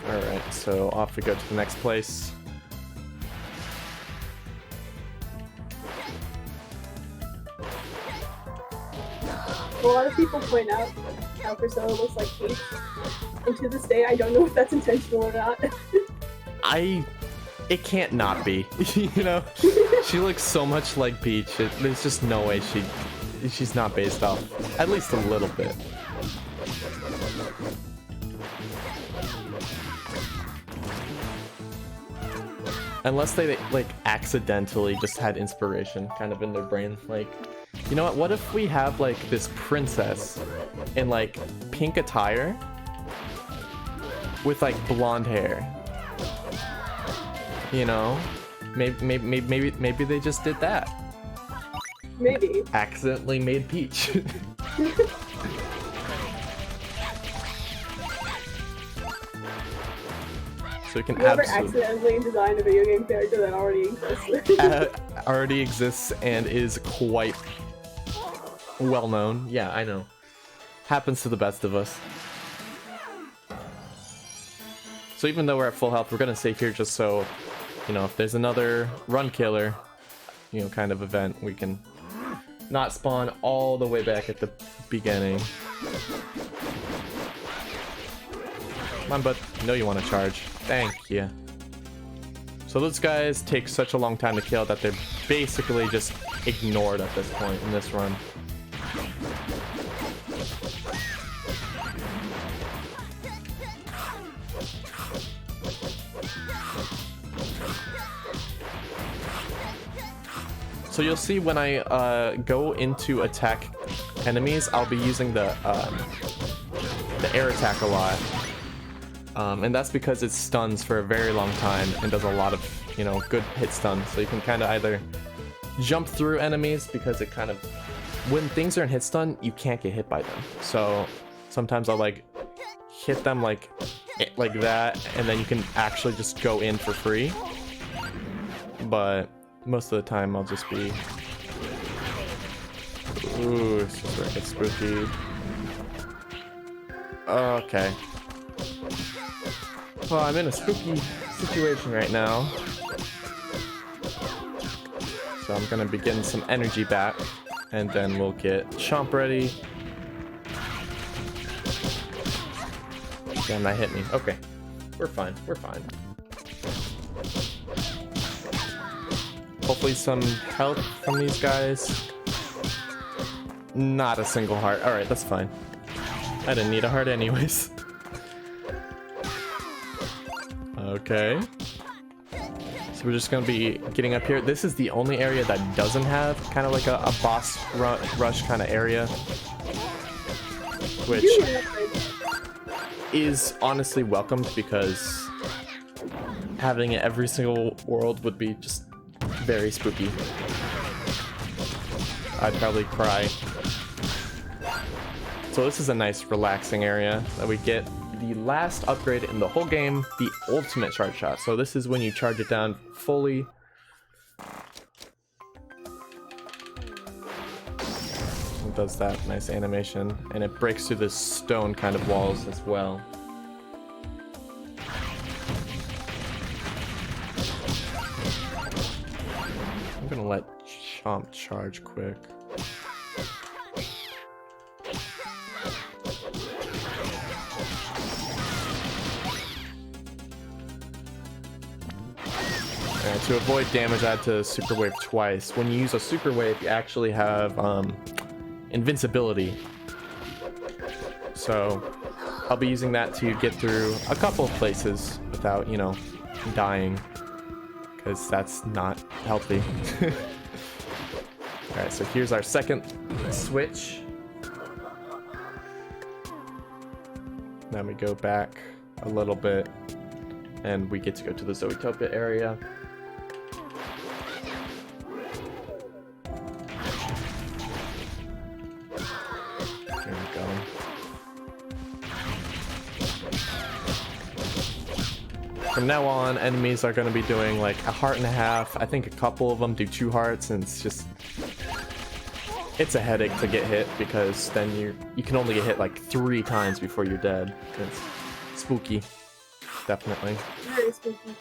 Alright, so off we go to the next place. A lot of people point out how Priscilla looks like Peach. And to this day, I don't know if that's intentional or not. It can't not be. You know? She looks so much like Peach. There's just no way she's not based off. At least a little bit. Unless they, like, accidentally just had inspiration kind of in their brain. Like, you know what if we have, like, this princess in, like, pink attire with, like, blonde hair? You know? Maybe they just did that. Maybe. Accidentally made Peach. So we can Whoever accidentally designed a video game character that already exists. Already exists and is quite well known. Yeah, I know. Happens to the best of us. So even though we're at full health, we're gonna save here just so, you know, if there's another run killer, you know, kind of event, we can not spawn all the way back at the beginning. Come on, bud. I know you want to charge. Thank you. So those guys take such a long time to kill that they're basically just ignored at this point in this run. So you'll see when I go into attack enemies, I'll be using the air attack a lot. And that's because it stuns for a very long time and does a lot of, you know, good hit stun. So you can kind of either jump through enemies because it kind of, when things are in hit stun, you can't get hit by them. So sometimes I'll like hit them like that, and then you can actually just go in for free. But most of the time I'll just be, ooh, this is where it gets spooky. Okay. Well, I'm in a spooky situation right now. So I'm gonna be getting some energy back, and then we'll get Chomp ready. Damn, that hit me. Okay, we're fine. We're fine. Hopefully some health from these guys. Not a single heart. Alright, that's fine. I didn't need a heart anyways. Okay. So we're just gonna be getting up here. This is the only area that doesn't have kind of like a boss rush kind of area. Which is honestly welcomed because having it every single world would be just very spooky. I'd probably cry. So this is a nice relaxing area that we get the last upgrade in the whole game, the ultimate charge shot. So this is when you charge it down fully. It does that nice animation, and it breaks through the stone kind of walls as well. I'm gonna let Chomp charge quick. To avoid damage, I had to super wave twice. When you use a super wave, you actually have invincibility. So I'll be using that to get through a couple of places without, you know, dying, because that's not healthy. Alright, so here's our second switch. Then we go back a little bit, and we get to go to the Zoetopia area. There we go. From now on, enemies are going to be doing like a heart and a half. I think a couple of them do 2 hearts, and it's a headache to get hit, because then you can only get hit like 3 times before you're dead. It's spooky. Definitely. Very spooky.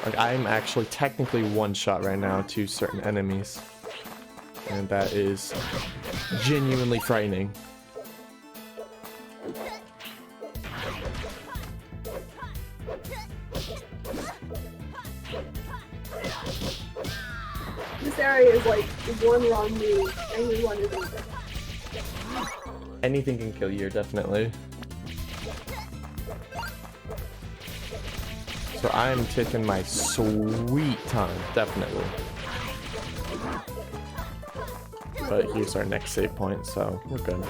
Like, I'm actually technically one shot right now to certain enemies, and that is genuinely frightening. This area is like one wrong move, and you one is over. Anything can kill you, definitely. So I'm taking my sweet time, definitely. But here's our next save point, so we're good.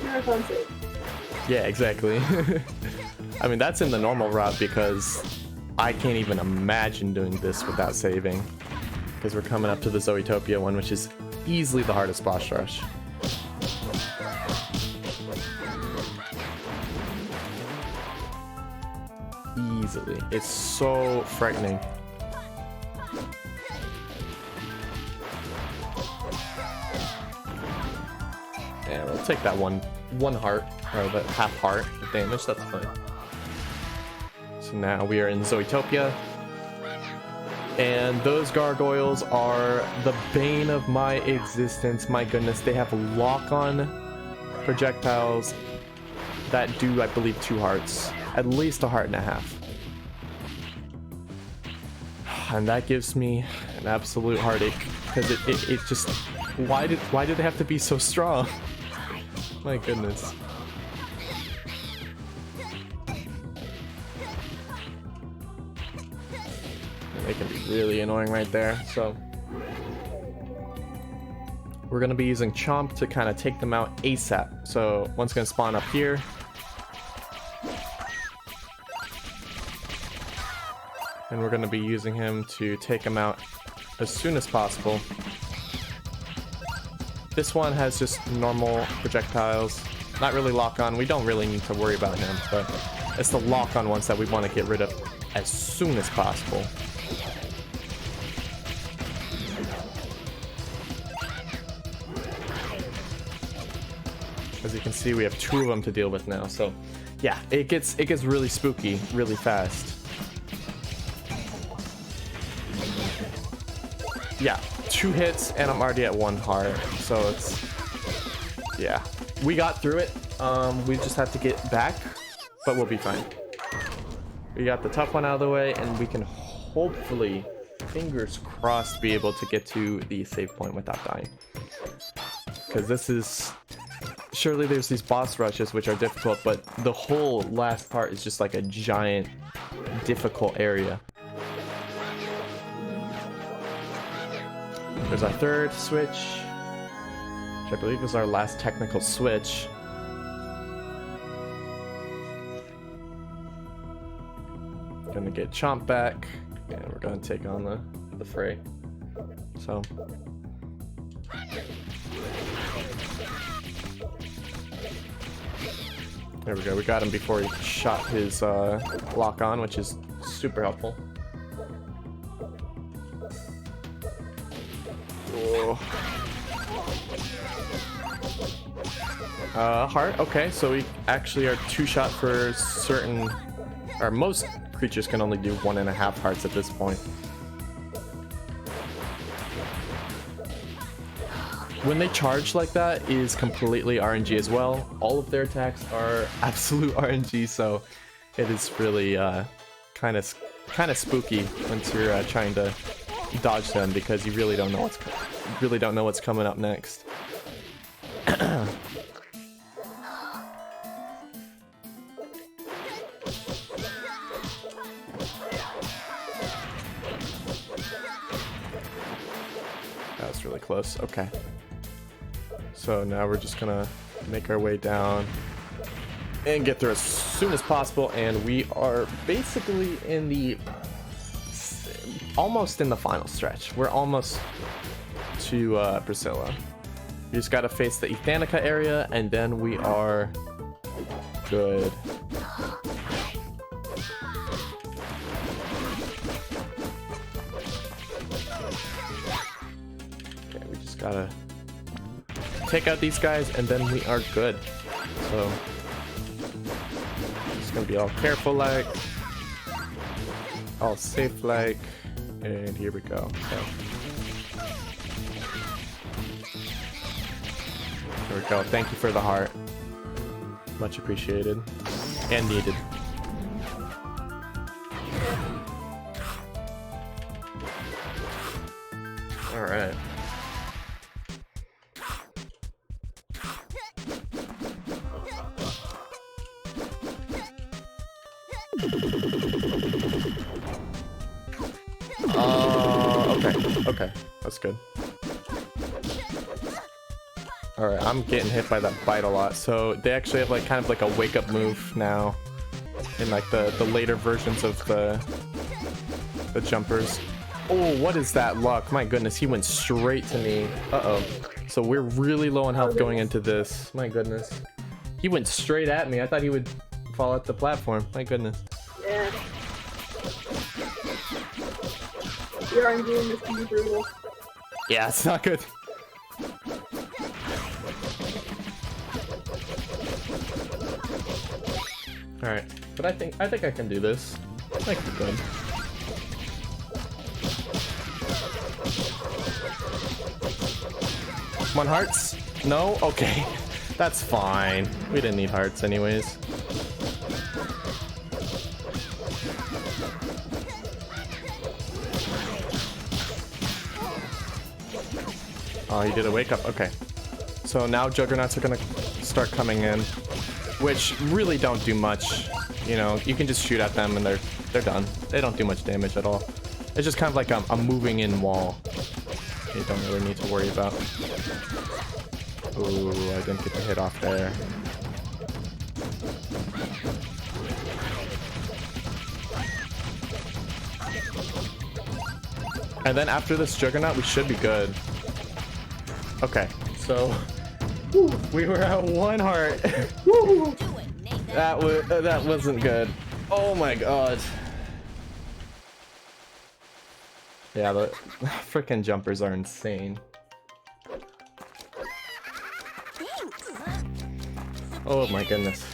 Marathon save. Yeah, exactly. I mean, that's in the normal route, because I can't even imagine doing this without saving. Because we're coming up to the Zoetopia one, which is easily the hardest boss rush. Easily. It's so frightening. Yeah, we'll take that one heart, or the half heart of damage, that's fine. So now we are in Zoetopia, and those gargoyles are the bane of my existence. My goodness, they have lock-on projectiles that do, I believe, 2 hearts. At least a heart and a half. And that gives me an absolute heartache, because it just... Why did it have to be so strong? My goodness. They can be really annoying right there, so... We're going to be using Chomp to kind of take them out ASAP. So one's going to spawn up here. And we're going to be using him to take him out as soon as possible. This one has just normal projectiles. Not really lock-on. We don't really need to worry about him, but it's the lock-on ones that we want to get rid of as soon as possible. you can see, we have 2 of them to deal with now. So, yeah, it gets really spooky really fast. Yeah, 2 hits and I'm already at 1 heart. So it's, yeah, we got through it. We just have to get back, but we'll be fine. We got the tough one out of the way, and we can hopefully, fingers crossed, be able to get to the save point without dying. Because this is... Surely there's these boss rushes which are difficult, but the whole last part is just like a giant, difficult area. There's our 3rd switch, which I believe is our last technical switch. Gonna get Chomp back, and we're gonna take on the fray. So there we go. We got him before he shot his lock on, which is super helpful. Oh. Heart. Okay, so we actually are 2-shot for certain, or most creatures can only do 1.5 hearts at this point. When they charge like that is completely RNG as well. All of their attacks are absolute RNG, so it is really kind of spooky once you're trying to dodge them, because you really don't know what's coming up next. That was really close. Okay. So now we're just gonna make our way down and get through as soon as possible, and we are basically in the almost in the final stretch. We're almost to Priscilla. We just gotta face the Ethanica area, and then we are good. Okay, we just gotta take out these guys, and then we are good. So just gonna be all careful like, all safe like, and here we go. So there we go. Thank you for the heart. Much appreciated and needed. All right. Okay, that's good. Alright, I'm getting hit by that bite a lot. So they actually have like kind of like a wake up move now in like the later versions of the jumpers. Oh, what is that luck? My goodness, he went straight to me. Uh-oh. So we're really low on health going into this. My goodness. He went straight at me. I thought he would fall off the platform. My goodness. Yeah. The RNG in this can be brutal. Yeah, it's not good. Alright, but I think I can do this. I think we're good. Come on, hearts? No? Okay. That's fine. We didn't need hearts anyways. Oh, he did a wake up. Okay. So now Juggernauts are gonna start coming in, which really don't do much. You know, you can just shoot at them and they're done. They don't do much damage at all. It's just kind of like a moving in wall. You don't really need to worry about. Ooh, I didn't get the hit off there. And then after this Juggernaut, we should be good. Okay, so we were at 1 heart. That wasn't good. Oh my god. Yeah, the freaking jumpers are insane. Oh my goodness.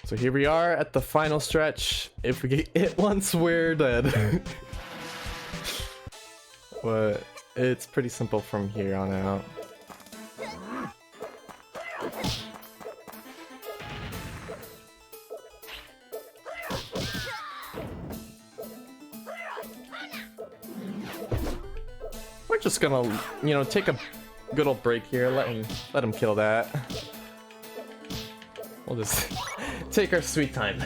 So here we are at the final stretch. If we get hit once, we're dead. But it's pretty simple from here on out. We're just gonna, you know, take a good old break here. Let him kill that. We'll just take our sweet time.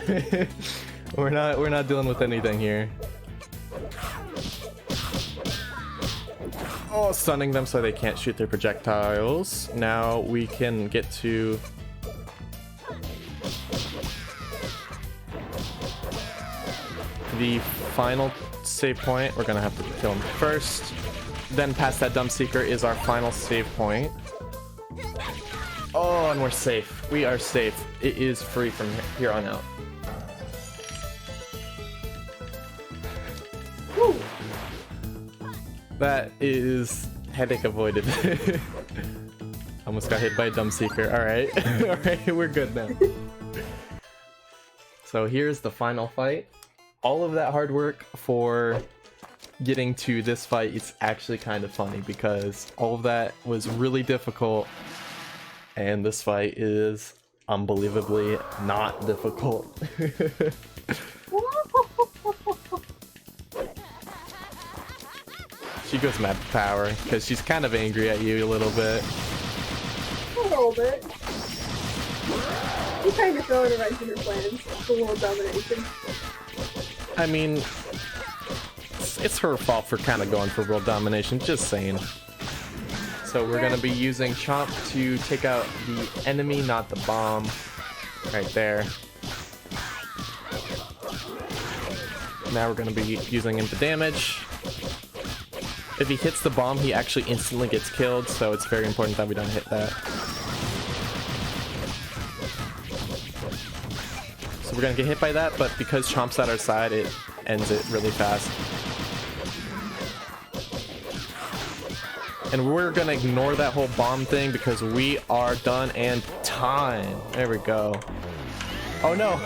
We're not dealing with anything here. Oh, stunning them so they can't shoot their projectiles. Now we can get to the final save point. We're gonna have to kill him first. Then past that dumb seeker is our final save point. Oh, and we're safe. We are safe. It is free from here on out. Woo. That is headache avoided. Almost got hit by a dumb seeker. Alright. Alright, we're good now. So here's the final fight. All of that hard work for getting to this fight is actually kind of funny because all of that was really difficult. And this fight is unbelievably not difficult. She goes mad power because she's kind of angry at you a little bit. A little bit. You're trying to throw it right to your plans for world domination. I mean, it's her fault for kind of going for world domination, just saying. So we're gonna be using Chomp to take out the enemy, not the bomb. Right there. Now we're gonna be using him to damage. If he hits the bomb, he actually instantly gets killed, so it's very important that we don't hit that. So we're gonna get hit by that, but because Chomp's at our side, it ends it really fast. And we're gonna ignore that whole bomb thing because we are done and time. There we go. Oh no!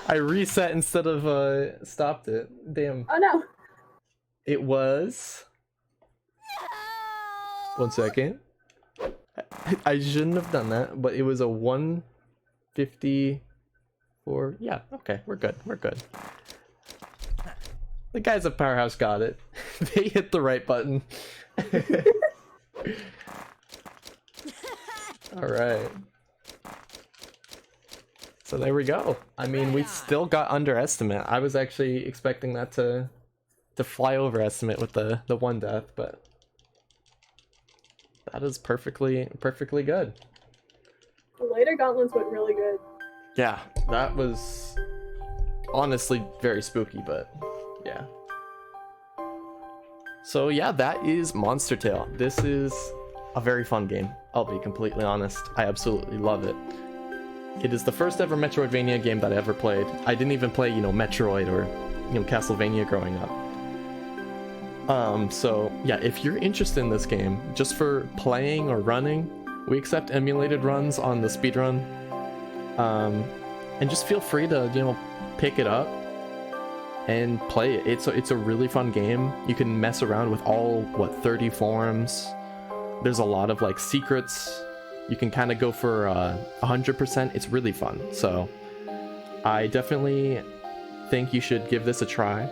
I reset instead of stopped it. Damn. Oh no! It was... 1 second. I shouldn't have done that, but it was a 154. Yeah, okay, we're good. We're good. The guys at Powerhouse got it. They hit the right button. Alright. So there we go. I mean, we still got underestimate. I was actually expecting that to fly over estimate with the one death, but that is perfectly good. The later gauntlets went really good. Yeah, that was honestly very spooky, but yeah. So yeah, that is Monster Tale. This is a very fun game, I'll be completely honest. I absolutely love it. It is the first ever Metroidvania game that I ever played. I didn't even play, you know, Metroid or, you know, Castlevania growing up. So yeah, if you're interested in this game, just for playing or running, we accept emulated runs on the speedrun. And just feel free to, you know, pick it up and play it. It's a really fun game. You can mess around with all, what, 30 forms. There's a lot of like secrets. You can kind of go for 100%. It's really fun. So I definitely think you should give this a try.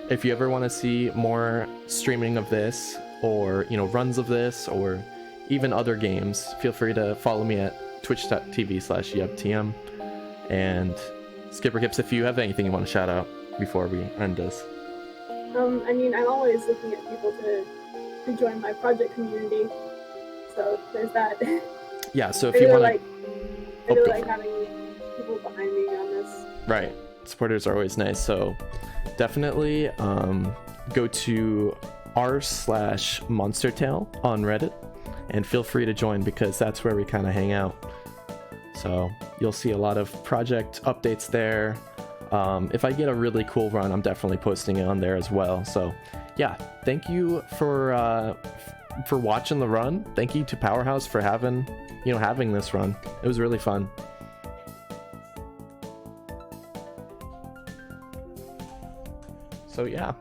If you ever want to see more streaming of this, or, you know, runs of this, or even other games, feel free to follow me at twitch.tv/YebTM. And SkipperKips, if you have anything you want to shout out before we end this. I mean, I'm always looking at people to join my project community, so there's that. Yeah, so if you want to... I really like having people behind me on this. Right. Supporters are always nice, so definitely go to r/MonsterTale on Reddit and feel free to join because that's where we kind of hang out. So you'll see a lot of project updates there. If I get a really cool run, I'm definitely posting it on there as well. So yeah, thank you for for watching the run. Thank you to Powerhouse for having this run. It was really fun. So yeah.